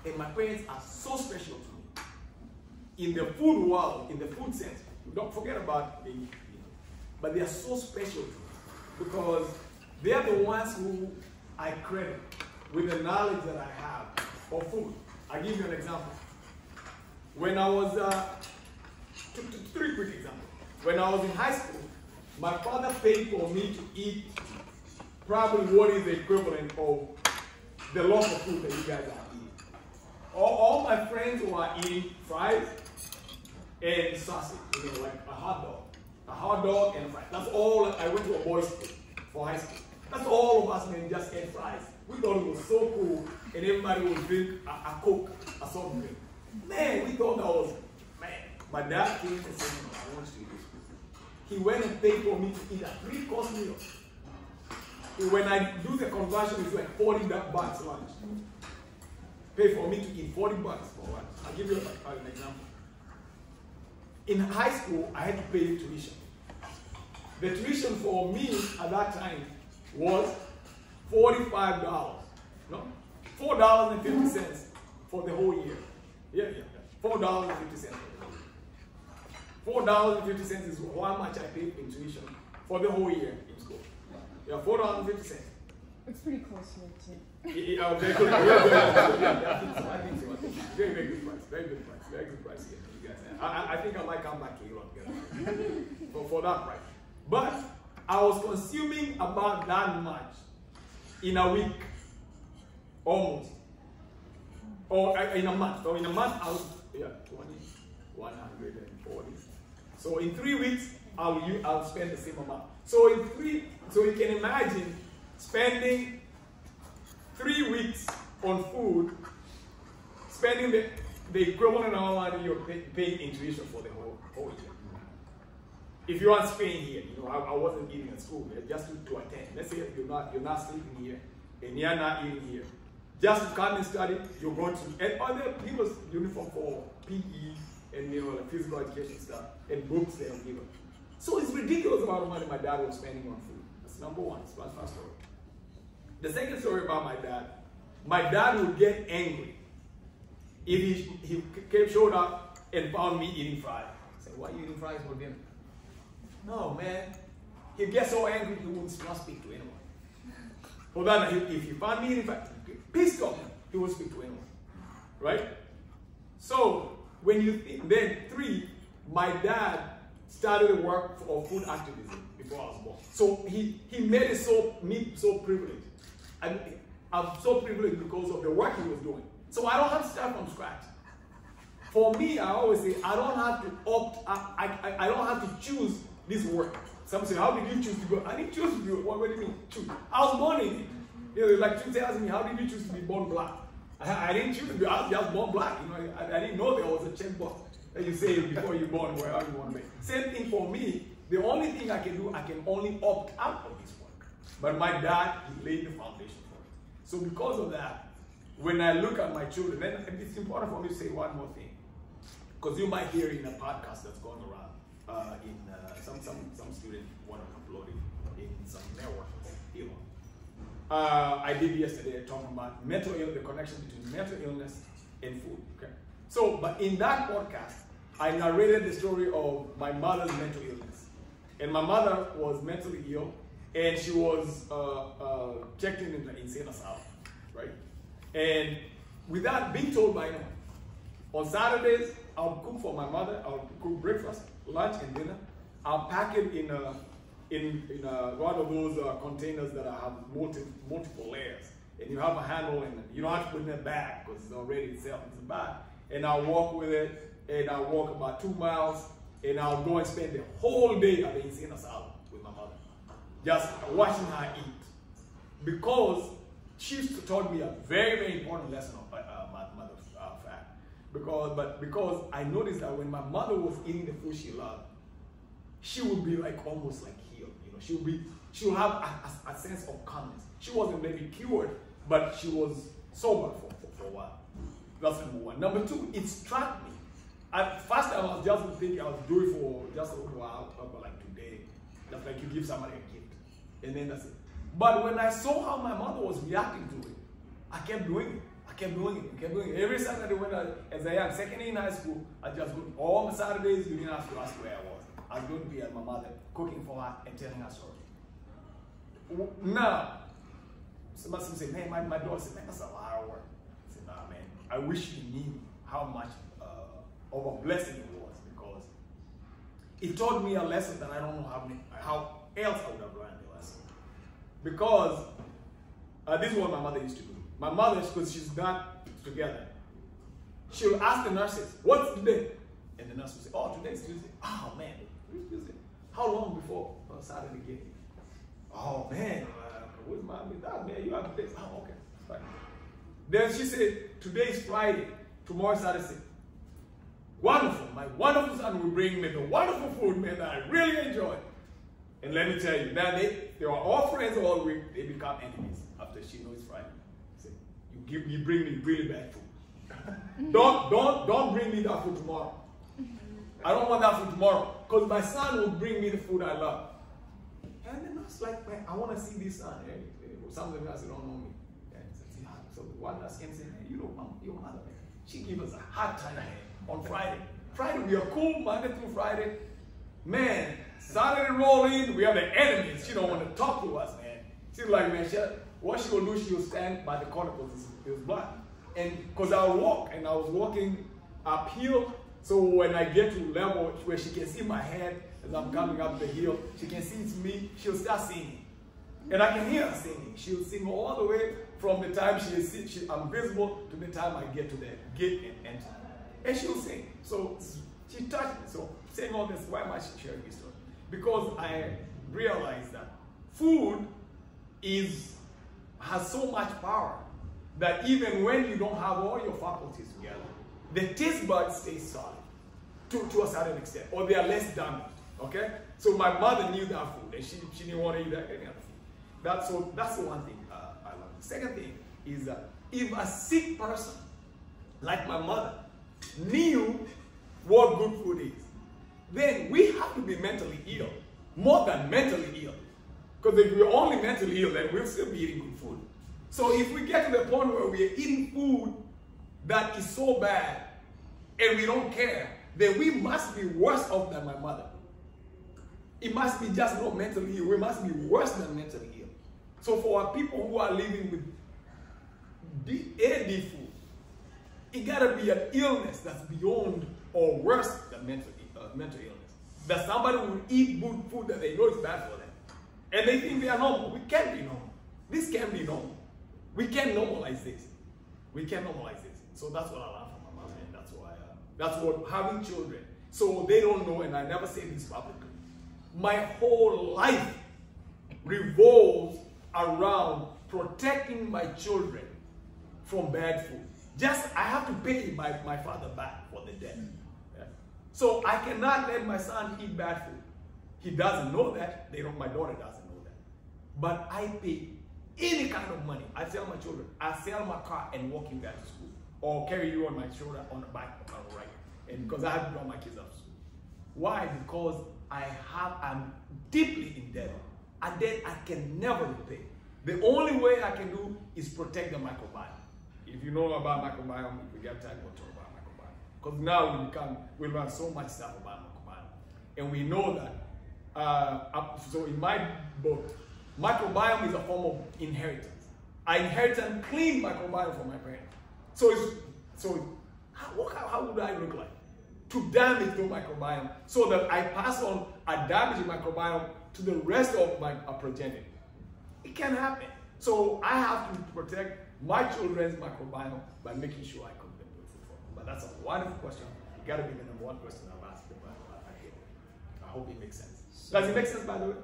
and my parents are so special to me in the food world, in the food sense. Don't forget about it, but they are so special to me because they are the ones who I credit with the knowledge that I have of food. I'll give you an example. When I was, three quick examples. When I was in high school, my father paid for me to eat probably what is the equivalent of the local food that you guys are eating. All my friends were eating fries and sausage, like a hot dog. A hot dog and fries. That's all. I went to a boys' school for high school. That's all of us, man, just ate fries. We thought it was so cool, and everybody would drink a Coke, a soft drink. Man, we thought that was, man. My dad came and said, I want you to eat this food. He went and paid for me to eat a 3-course meal. When I do the conversion, it's like $40 lunch. Pay for me to eat $40 for lunch. I'll give you an example. In high school, I had to pay tuition. The tuition for me at that time was $45. No? $4.50 for the whole year. Yeah. $4.50. $4.50 is how much I paid in tuition for the whole year in school. Yeah, $4.50. It's pretty close here too. Yeah, very good. I think so. Very good price. Very good price. Very good price here. You guys. I think I might come back to Elon for that price. But I was consuming about that much in a week, almost, or in a month. So in a month, I was 20, 140. So in 3 weeks, I'll spend the same amount. So you can imagine spending 3 weeks on food, spending the equivalent amount of your paying in tuition for the whole year. If you are staying here, I wasn't eating at school, just to attend. Let's say you're not sleeping here, and you're not eating here. Just to come and study, you're going to, and other people's uniform for PE and like physical education stuff, and books they don't give them. So it's ridiculous amount of money my dad was spending on food. That's number one. That's my first story. The second story about my dad would get angry if he showed up and found me eating fries. I said, why are you eating fries for dinner? No, man. He'd get so angry he would not speak to anyone. For that, if he found me eating fries, pissed off, he would speak to anyone. Right? So, when you think, then 3, my dad started to work for food activism before I was born. So he made it me so privileged. I'm so privileged because of the work he was doing. So I don't have to start from scratch. For me, I always say, I don't have to opt, I don't have to choose this work. Some say, how did you choose to go? I didn't choose to do it. What do you mean, choose? I was born in it. Like two tells me, how did you choose to be born black? I didn't choose to be, I was just born black. I didn't know there was a checkbox that you say before you're born, wherever you want to be. Same thing for me. The only thing I can do, I can only opt out of this work. But my dad, he laid the foundation for it. So because of that, when I look at my children, then it's important for me to say one more thing. Because you might hear in a podcast that's going around, some student want to upload it in some network, Elon. I did yesterday talking about mental illness, the connection between mental illness and food. Okay. So, but in that podcast, I narrated the story of my mother's mental illness. And my mother was mentally ill, and she was checked in the insane asylum, right? And without being told by anyone, on Saturdays, I'll cook for my mother. I'll cook breakfast, lunch, and dinner. I'll pack it in one of those containers that have multiple layers, and you have a handle, and you don't have to put it in a bag because it's already itself. It's a bag, and I'll walk with it, and I'll walk about 2 miles, and I'll go and spend the whole day at the insane asylum with my mother, just watching her eat, because she taught me a very, very important lesson of mother's fact. Because I noticed that when my mother was eating the food she loved, she would be like almost like healed. She would have a sense of calmness. She wasn't maybe cured but she was sober for a while. That's number one. Number two, it struck me. At first, I was just thinking I was doing for just a little while, but like today, just like you give somebody a gift, and then that's it. But when I saw how my mother was reacting to it, I kept doing it. I kept doing it. I kept doing it. Every Saturday when as a young second in high school, I just go all my Saturdays. You didn't have to ask where I was. I was going to be at my mother, cooking for her and telling her story. Now, somebody say, man, my daughter said, man, that's a lot of work. I said, nah, man, I wish you knew how much of a blessing it was, because it taught me a lesson that I don't know how else I would have learned the lesson. Because this is what my mother used to do. My mother, because she's not together, she'll ask the nurses, what's today? And the nurse will say, oh, today's Tuesday. Oh, man, it's Tuesday. How long before Saturday get here? Oh, man, where's mommy? Oh, man, you have this. Oh, okay, fine. Then she said, today's Friday, tomorrow's Saturday. Wonderful. My wonderful son will bring me the wonderful food, man, that I really enjoy. And let me tell you, now they were all friends all week. They become enemies after she knows Friday. Say, you bring me really bad food. don't bring me that food tomorrow. I don't want that food tomorrow, because my son will bring me the food I love. And then I was like, man, I want to see this son. Some of them guys don't know me. So one nurse came and said, hey, you know, your mother, man, she gives us a hard time on Friday. Friday, we are cool Monday through Friday. Man, Saturday roll in, we have the enemies. She don't want to talk to us, man. She's like, man, what she will do, she will stand by the corner because it was black. And because I would walk, and I was walking uphill, so when I get to a level where she can see my head as I'm coming up the hill, she can see it's me, she'll start singing. And I can hear her singing. She'll sing all the way from the time I'm visible to the time I get to the gate and enter. And she'll sing. So she touched me. So saying all this, why am I sharing this story? Because I realized that food has so much power that even when you don't have all your faculties together, the taste buds stay solid to a certain extent, or they are less damaged. Okay? So my mother knew that food, and she didn't want to eat any other food. That's the one thing I love. The second thing is that if a sick person, like my mother, knew what good food is, then we have to be mentally ill, more than mentally ill. Because if we're only mentally ill, then we'll still be eating good food. So if we get to the point where we're eating food that is so bad, and we don't care, then we must be worse off than my mother. It must be just not mentally ill. We must be worse than mentally ill. So for our people who are living with AD food, it gotta be an illness that's beyond or worse than mental illness. That somebody will eat good food that they know is bad for them, and they think they are normal. We can't be normal. This can't be normal. We can't normalize this. We can't normalize this. So that's what I learned from my mother, and that's why. That's what having children. So they don't know, and I never say this publicly. My whole life revolves around protecting my children from bad food. I have to pay my father back for the debt. Yeah. So I cannot let my son eat bad food. He doesn't know that. My daughter doesn't know that. But I pay any kind of money. I tell my children, I sell my car and walk you guys to school, or carry you on my shoulder on the back of my right, and because I have to drop my kids up to school. Why? Because I'm deeply indebted. A debt I can never repay. The only way I can do is protect the microbiome. If you know about microbiome, if we get time, we'll talk about microbiome. Because now we learn so much stuff about microbiome. And we know that, so in my book, microbiome is a form of inheritance. I inherited a clean microbiome from my parents. So how would I look like? To damage the microbiome so that I pass on a damaged microbiome to the rest of my progeny. It can happen. So I have to protect my children's microbiome by making sure I cook them good food for them. But that's a wonderful question. It got to be the number one question I've asked them. I hope it makes sense. Does it make sense, by the way?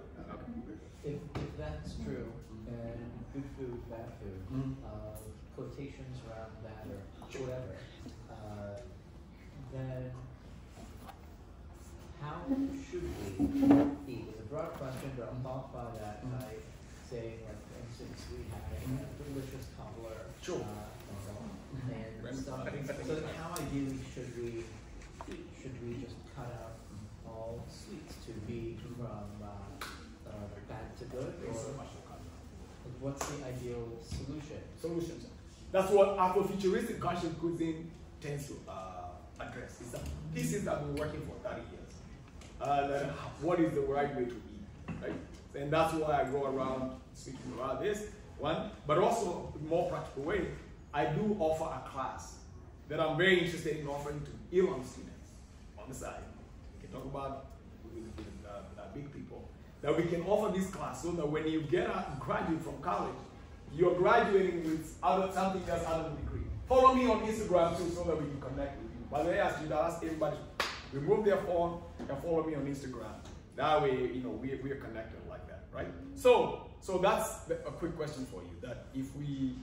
If that's true, and good food, bad food, quotations around that or whatever, then how should we eat? It's a broad question, but I'm thought by that. saying, like, for instance, we had a delicious cobbler. Sure. And stuff. So how ideally should we just cut out all sweets to be from bad to good, or like, what's the ideal solution? Solutions. That's what Afrofuturistic conscious cuisine tends to address. It's pieces that have been working for 30 years. What is the right way to eat, right? And that's why I go around speaking about this one, but also in a more practical way, I do offer a class that I'm very interested in offering to Elon students on the side. We can talk about with big people, that we can offer this class so that when you graduate from college, you're graduating with something else other than degree. Follow me on Instagram too so that we can connect with you. By the way, I should ask everybody to remove their phone and follow me on Instagram. That way, we are connected like that, right? So that's a quick question for you, that if we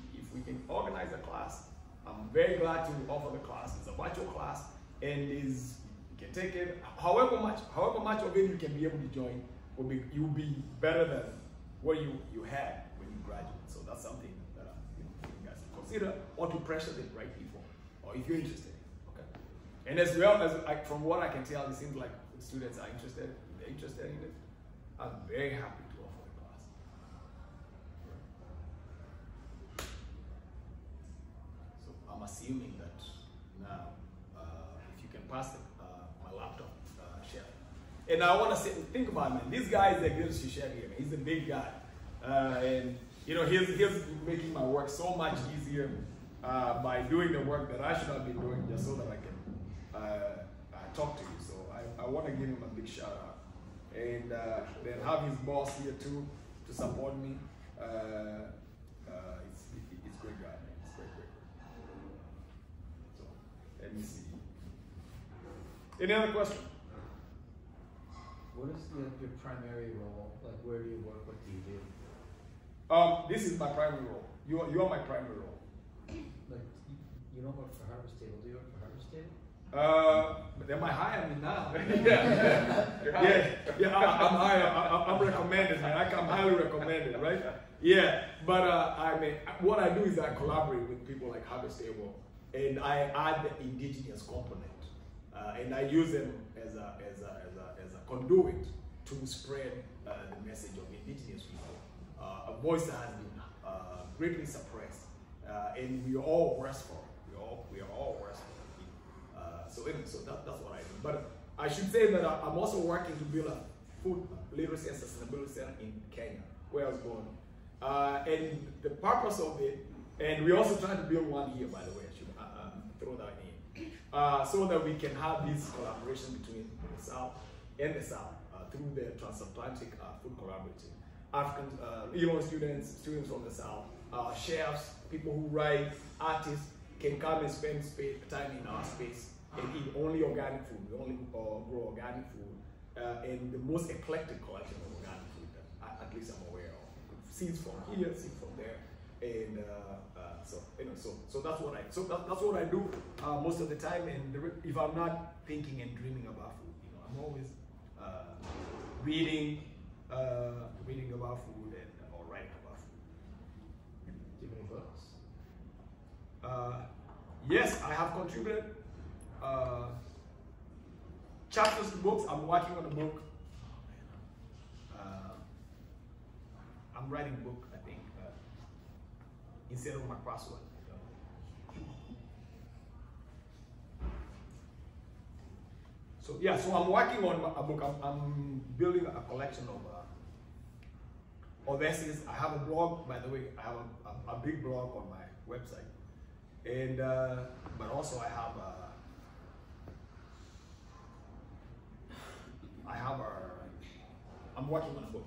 can organize a class, I'm very glad to offer the class. It's a virtual class, and you can take it however much of it you can be able to join you'll be better than what you had when you graduate. So that's something that you guys consider, or to pressure the right people, or if you're interested. Okay. And as well as from what I can tell, it seems like students are interested. They're interested in it. I'm very happy to offer the class. So I'm assuming that now, if you can pass my laptop, Chef. And I want to think about it, man. This guy is the greatest chef here, man. He's a big guy. And he's making my work so much easier by doing the work that I should have been doing just so that I can talk to you. So I want to give him a big shout out. And then have his boss here too to support me. It's great guy, man. It's great. So let me see. Any other question? What is your primary role? Like, where do you work? What do you do? This is my primary role. You are my primary role. Like, you don't work for Harvest Table. Do you work for Harvest Table? But they might hire me now. Yeah. I'm hired. I'm recommended, man. I'm highly recommended, right? Yeah. But what I do is I collaborate with people like Harvest Table, and I add the indigenous component, and I use them as a conduit to spread the message of indigenous people, a voice that has been greatly suppressed, and we are all worse for it. We are all worse for it. So that's what I do. But I should say that I'm also working to build a food literacy and sustainability center in Kenya, where I was born. And the purpose of it, and we're also trying to build one here, by the way. I should throw that in, so that we can have this collaboration between the South and the South through the Transatlantic Food Collaborative. African Elon students from the South, chefs, people who write, artists can come and spend time in our space and eat only organic food. We only grow organic food, and the most eclectic collection of organic food that at least I'm aware of. Seeds from here, seeds from there, and so that's what I do most of the time. And if I'm not thinking and dreaming about food, I'm always reading about food or writing about food. Do you have any books? Yes, I have contributed chapters to books. I'm working on a book. I'm writing a book, I think, instead of my password. So yeah, so I'm working on a book. I'm building a collection of essays. I have a blog, by the way. I have a big blog on my website, and but also I'm working on a book.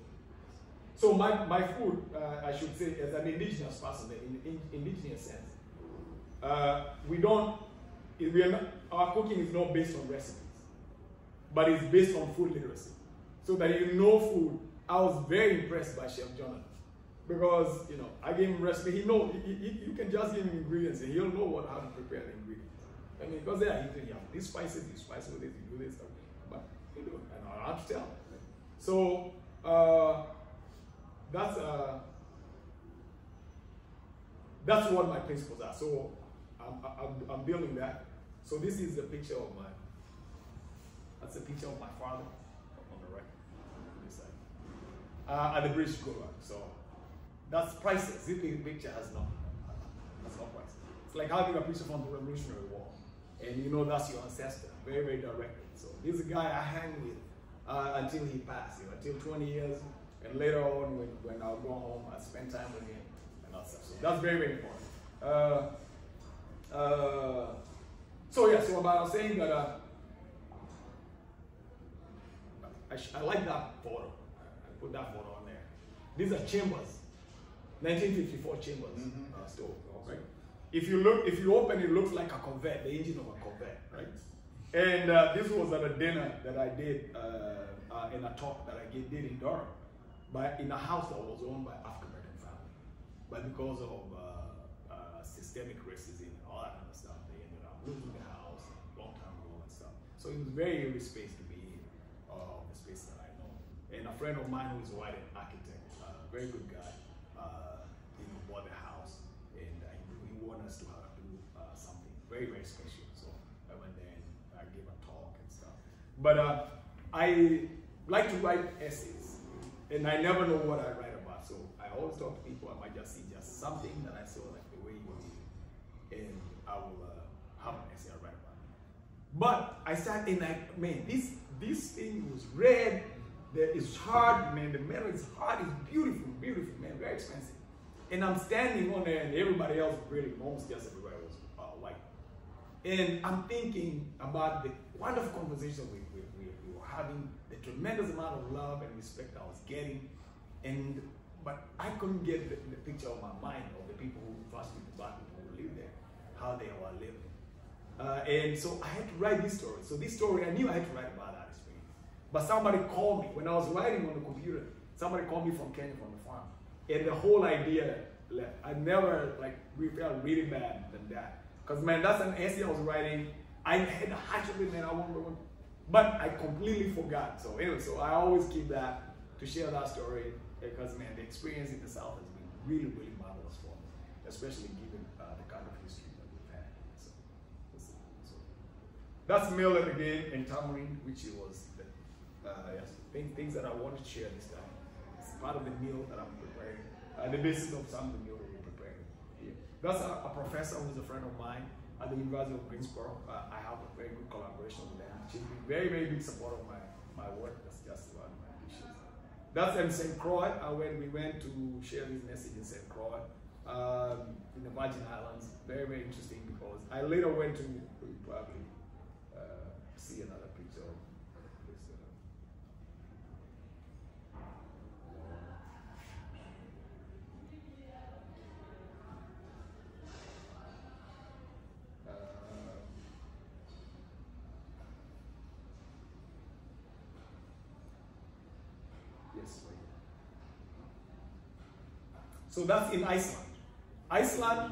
So my food, I should say, as an indigenous person, in indigenous sense, our cooking is not based on recipes, but it's based on food literacy. So that food. I was very impressed by Chef Jonathan, because I gave him recipe. You can just give him ingredients and he'll know how to prepare the ingredients. I mean, because these spices, you spice with this, you do this stuff. But you do it, and I have to tell. So that's what my principles are. So I'm building that. So this is a picture of that's a picture of my father on the right, on this side, at the British Columbia. So that's priceless. This picture has no price. It's like having a picture from the Revolutionary War, and you know that's your ancestor, very, very directly. So this is a guy I hang with until he passed, until 20 years, and later on when I'll go home, I spend time with him and all stuff. So that's very, very important. So yeah, so about saying that I like that photo. I put that photo on there. These are chambers, 1954 chambers stove, right? If you open, it looks like a Corvette, the engine of a Corvette, right? And this was at a dinner that I did in a talk that I did in Durham, in a house that was owned by African American family, but because of systemic racism and all that kind of stuff, they ended up losing the house a long time ago and stuff. So it was very eerie space to be in, the space that I know. And a friend of mine who is a white architect, very good guy, bought the house, and he wanted us to do something very, very special. So I went there and I gave a talk and stuff. But I like to write essays, and I never know what I write about. So I always talk to people. I might just see just something that I saw, like the way you were reading, and I will have an essay I write about. But I sat in like, man, this thing was red. It's hard, man. The metal is hard. It's beautiful, beautiful, man. Very expensive. And I'm standing on there, and everybody else, really, almost just everybody was white. And I'm thinking about the wonderful conversation we were having, the tremendous amount of love and respect I was getting, but I couldn't get the picture of my mind of the people who, first people, black people who live there, how they were living. And so I had to write this story. So this story, I knew I had to write about that experience. But somebody called me, when I was writing on the computer, somebody called me from Kenya, from the farm. And the whole idea left. I never, we felt really bad than that. Because, man, that's an essay I was writing. I had a hatch of it, man, but I completely forgot. So anyway, so I always keep that to share that story because, man, the experience in the South has been really, really marvelous for me, especially given the kind of history that we've had. So that's millet again and tamarind, which was things that I wanted to share this time. It's part of the meal that I'm preparing, the basis of some of the meal that we're preparing here. That's a professor who's a friend of mine at the University of Greensboro. I have a very good collaboration with them. She's been very, very big support of my work. That's just one of my issues. That's in St. Croix, when we went to share this message in St. Croix, in the Virgin Islands. Very, very interesting because I later went to probably see another picture of this. So that's in Iceland. Iceland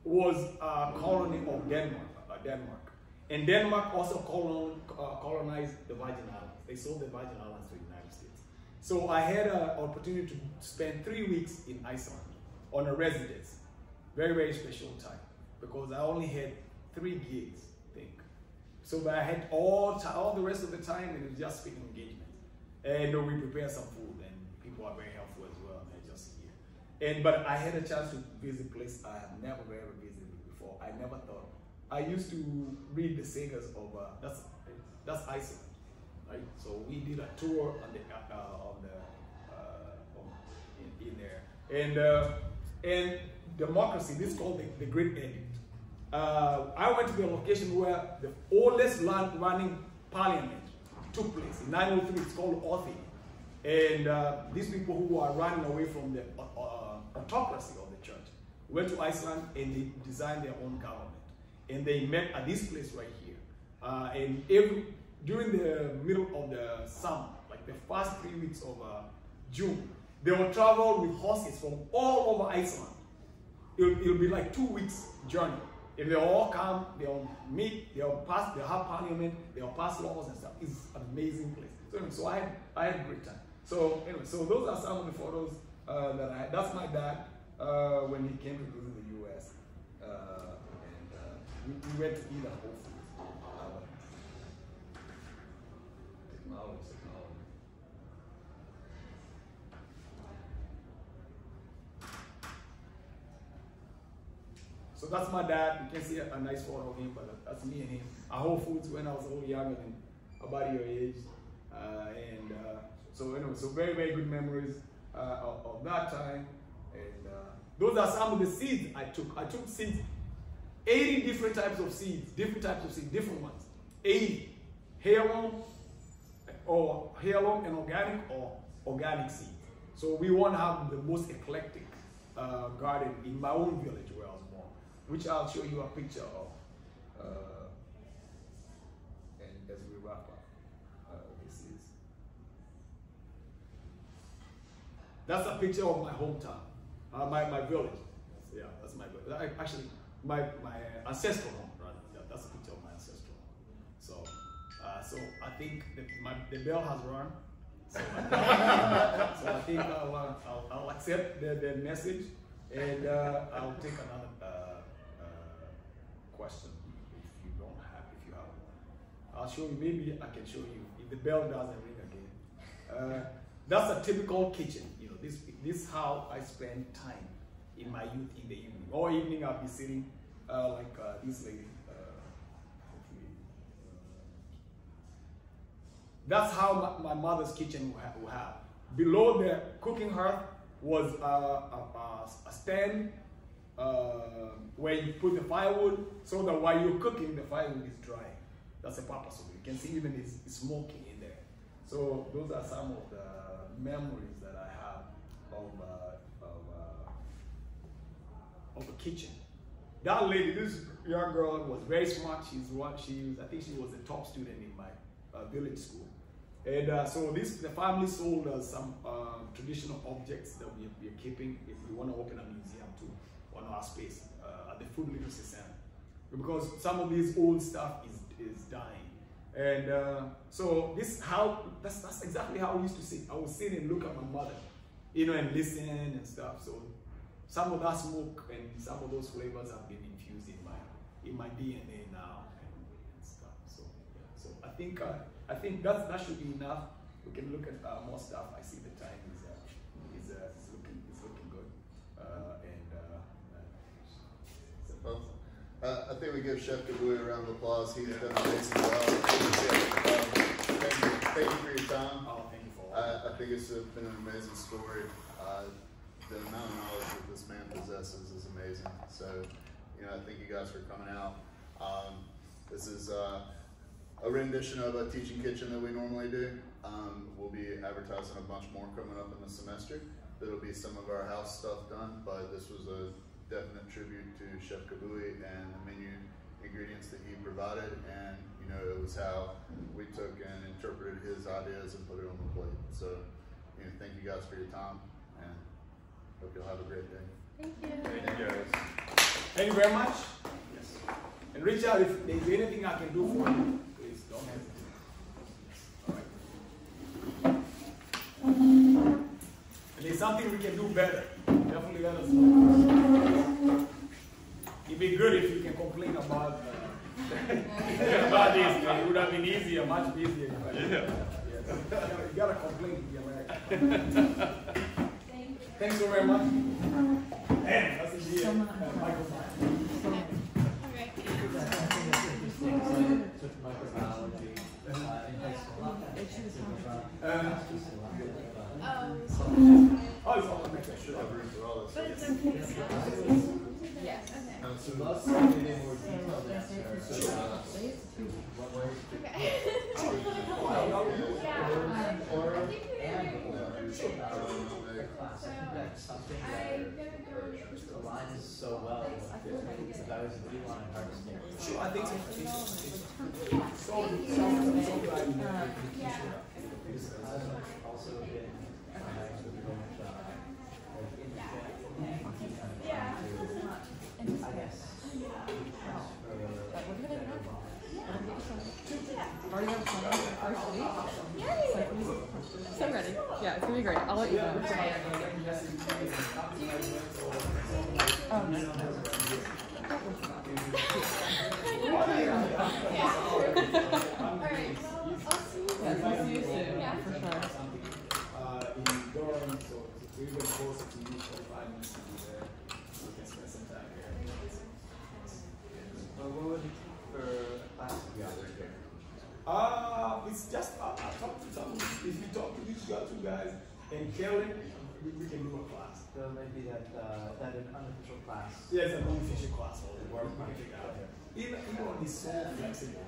was a colony of Denmark. And Denmark also colonized the Virgin Islands. They sold the Virgin Islands to the United States. So I had an opportunity to spend 3 weeks in Iceland on a residence. Very, very special time because I only had 3 gigs, I think. So I had all the rest of the time, it was just speaking engagements. And we prepared some food, and people are very helpful as well. They're just here. But I had a chance to visit a place I have never ever visited before. I never thought. I used to read the sagas of that's Iceland, right? So we did a tour in there, and democracy. This is called the Great Edict. I went to the location where the oldest land-running parliament took place in 903. It's called Othy, and these people who are running away from the autocracy of the church went to Iceland and they designed their own government. And they met at this place right here. And during the middle of the summer, like the first 3 weeks of June, they will travel with horses from all over Iceland. It'll be like 2 weeks journey. If they all come, they'll meet, they'll have parliament, they'll pass laws and stuff. It's an amazing place. So I had a great time. So anyway, so those are some of the photos that I had. That's my dad when he came to visit the U.S. We went to eat at Whole Foods. Technology. So that's my dad. You can see a nice photo of him, but that's me and him. At Whole Foods when I was a little younger than about your age. So anyway, so very, very good memories of that time. And those are some of the seeds I took. I took seeds, 80 different types of seeds, different ones. 80 heirloom and organic seeds. So we want to have the most eclectic garden in my own village where I was born, which I'll show you a picture of. And as we wrap up, that's a picture of my hometown, my village. Yeah, that's my village. Actually, my ancestral home, right? Yeah, that's a picture of my ancestral home. So I think the bell has rung. So I think I'll accept the message, and I'll take another question if you have one. I'll show you. Maybe I can show you if the bell doesn't ring again. That's a typical kitchen. You know, this is how I spend time in my youth in the evening. All evening I'll be sitting like this lady. That's how my mother's kitchen will have. Below the cooking hearth was a stand where you put the firewood, so that while you're cooking, the firewood is dry. That's the purpose of it. You can see even it's smoking in there. So those are some of the memories that I have of the kitchen. That lady, this young girl, was very smart. I think she was a top student in my village school. And so the family sold us some traditional objects that we are keeping if we want to open a museum too on our space at the food literacy center. Because some of this old stuff is dying. And so that's exactly how I used to sit. I would sit and look at my mother, and listen and stuff. So some of that smoke and some of those flavors have been infused in my DNA now and stuff. So yeah. So I think that should be enough. We can look at more stuff. I see the time is looking good. I think we give Chef Kabui a round of applause. He's done an amazing job. Thank you for your time. Oh, thank you for all. I think it's been an amazing story. The amount of knowledge that this man possesses is amazing. So, I thank you guys for coming out. This is a rendition of a teaching kitchen that we normally do. We'll be advertising a bunch more coming up in the semester. That'll be some of our house stuff done, but this was a definite tribute to Chef Kabui and the menu ingredients that he provided, and it was how we took and interpreted his ideas and put it on the plate. So, thank you guys for your time, and hope you'll have a great day. Thank you. Thank you guys. Thank you very much. Yes. And reach out if there's anything I can do for you. Please don't hesitate. All right. And there's something we can do better. Definitely let us know. It'd be good if you can complain about about this. It would have been easier, much easier. You gotta complain to be American. Thanks so very much. And that's the Michael. Okay. Took microbiology in high school. Oh, it's all okay. Should have room for all this. But it's okay. Yes. Okay. So love something in more detailed answer. So, what way? Okay. Something that aligns so well with the guys that Elon and Harvest. Sure, I think so. Also been I guess. Already have fun first week. So ready. Yeah, it's gonna be great. I'll let you know. It's just I talk to some. If you talk to these two guys and Kelly, we can do a class. So maybe that an unofficial class. Yeah, it's an unofficial class. Or we can figure out there. Elon is so flexible,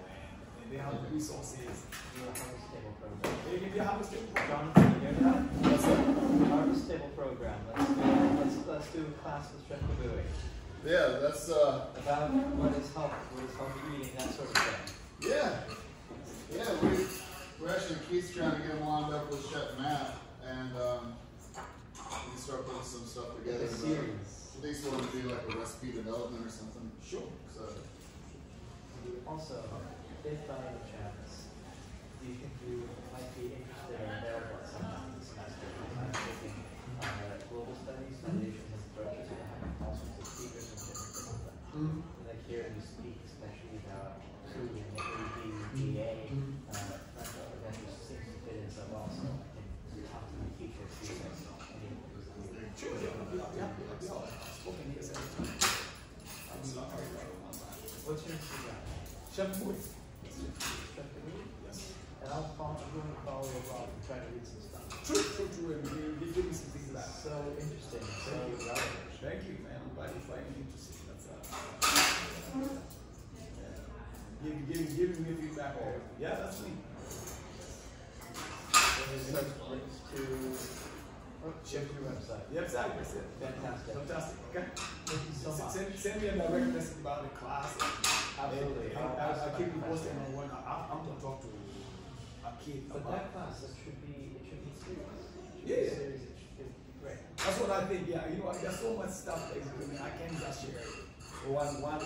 and they have the resources. Your harvest table program. They give you a harvest table. Jonathan, you hear that? What's that? Harvest table program. Let's do a class with Chef Kabui. Yeah, that's About what is healthy eating, that sort of thing. yeah. Yeah, we're actually Keith's trying to get him lined up with Chef Matt, and we can start putting some stuff together. A series. At least want to do like a recipe development or something. Sure. So. Also, if by any chance you think you might be interested or available at some time this semester, I'm taking global studies, foundations, and approaches, and having all sorts of speakers and different things. Like here you speak especially about food and ADGA. That just seems to fit in so well, so I can talk to my teacher if she says any of those things. Sure. What's your Instagram? Chef Boy. Chef Kabui? Yes. And I'm going to follow your blog and try to read some stuff. True. And give me some feedback. So interesting. So relevant. Thank you, man. I'm glad you find it interesting. That's giving me feedback. Yeah, that's me. There's links to check your website. Yeah, exactly. That's it. Fantastic. Okay. Thank you so much. Send me a direct message about the class. Absolutely. I'll keep you posted on when I'm going to talk to a kid But about that class, it should be serious. Yeah. Serious, it should be great. That's what I think. Yeah, there's so much stuff that is doing. I can't just share it. 2 hours is not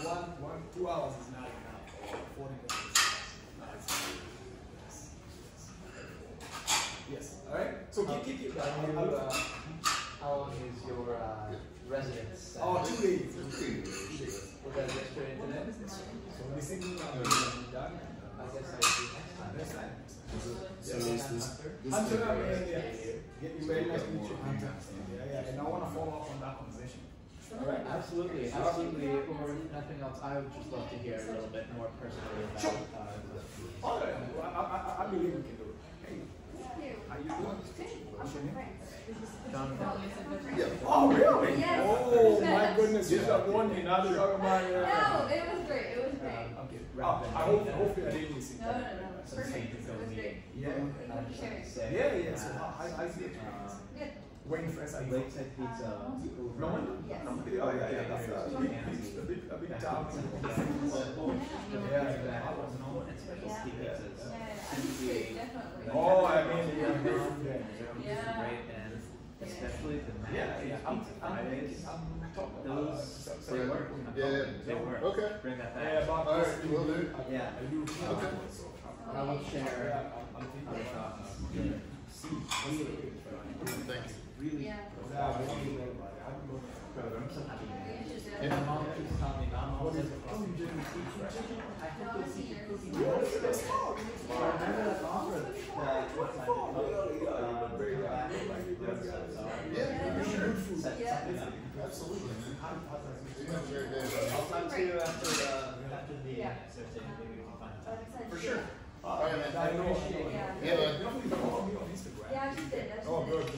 enough. 40 minutes. No, it's not. Yes. All right. So keep that. How long is your residence? 2 days. Was that yesterday and today? So this evening I'm done. I guess I'll see you next time. Next time. So is this Hunter, get you very nice to meet you, Hunter. Yeah. And I want to follow up on that conversation. All right. Absolutely. Or if nothing else, I would just love to hear a little bit more personally about Oh, I believe we can do it. Hey, how you doing? What's your name? Jonathan. Yeah. Oh, really? Yes. Oh, my goodness. You got one and now you're talking about No, it was great. It was great. Okay. I hopefully I didn't see No. Perfect. It was great. Yeah. I just have to say. Yeah. So I see it. Good. Waiting for us. Lakeside Pizza. No one? Yes. Oh, yeah. That's a big town. And specialty pizzas. Definitely. Oh, I mean, yeah. Yeah. Great, and especially the Yeah. I'm Fridays. talking about Those, they work. Yeah. They work. Okay. Bring that Yeah, back. about All right, will do. Yeah. I do. Okay. I will share I'm thinking other about thoughts. Thank you. Really Yeah. program. I'm so happy. Yeah. And my mom keeps telling me, Mom says, oh, you're doing the teach right. I hope you'll teach cooking. I remember that offer that one time Absolutely, man. You have a great day, buddy. I'll talk to you after the meeting. So maybe we can find time. For sure. All right, man. I know. Yeah. Yeah, bud. You don't need to follow me on Instagram. Yeah, I just did. That's Oh, just good. it.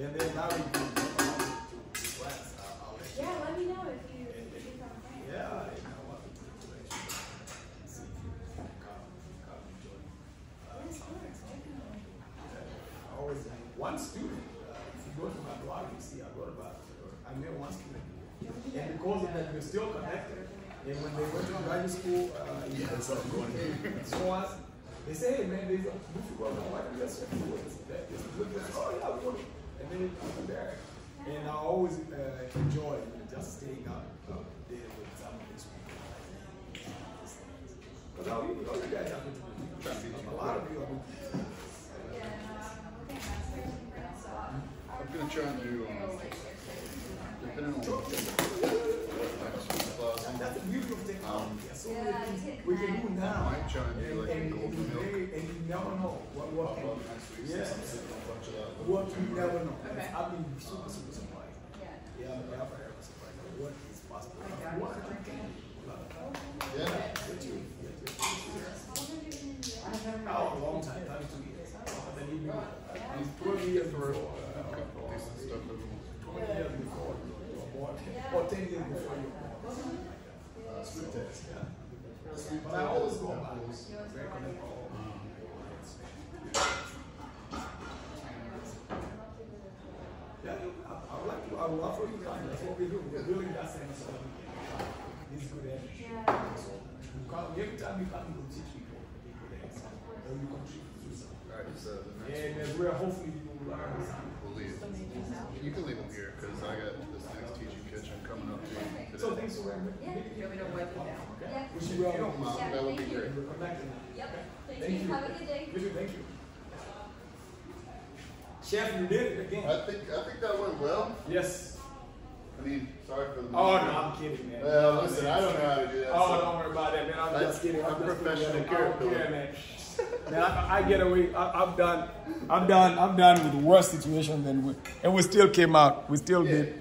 And then now we can go on to class. I'll let you. Yeah, let me know if you become a friend. Yeah, you know what? See if you come enjoy. Yes, of course, definitely. I always one student. If you go to my blog, you see I wrote about it. I met one student, and because of that, we're still connected. And when they went to graduate school, so on, they say, hey man, there's a beautiful program. Why don't you just do it? Oh yeah, we want it. And then I'm there, and I always enjoy just staying up there with some of these people. Because you guys have been a lot of you are. Yeah, no, I'm looking at masters and grants, so I'll I'm gonna try and do, depending on what That's the beauty of technology. So many Yeah, things it's we can do I now. might try and do like And golden milk. you never know what can be. Yes. A bunch of that. What you never know. Okay. I've been super surprised. Yeah. Yeah, ever surprised. What is possible? What you can do. Yeah. Oh, a long time, 32 years. But then he's 12 years before. Decent stuff every once. 20 years before you were born. Or 10 years before you were born. That's fantastic. Yeah. But I always go back. Reconnect all. Yeah, I would like to. I would offer you time. That's what we do. We're building that same stuff. This is good energy. So you come, every time you come, you teach people. Or you contribute to something. Alright, so the next And we're hopefully you will learn something. we'll leave. You can leave them here because I got this next teaching kitchen coming up today. So thanks for very much. Yeah. You want me to wipe it down, okay? Yeah. Wish you well. If you don't mind, that would be great. We're connecting. Yep. Thank Thank you. you. Have a good day. You too, thank you. Chef, you did it again. I think that went well. Yes. I mean, sorry for the. Oh, no, I'm kidding, man. Well, listen, I don't know how to do that. Oh, so- don't worry about that, man. I'm just kidding. I'm just professional kidding. I character. don't care, man. Man, I get away. I'm done. I'm done with worse situations than we, and we still came out. We still did.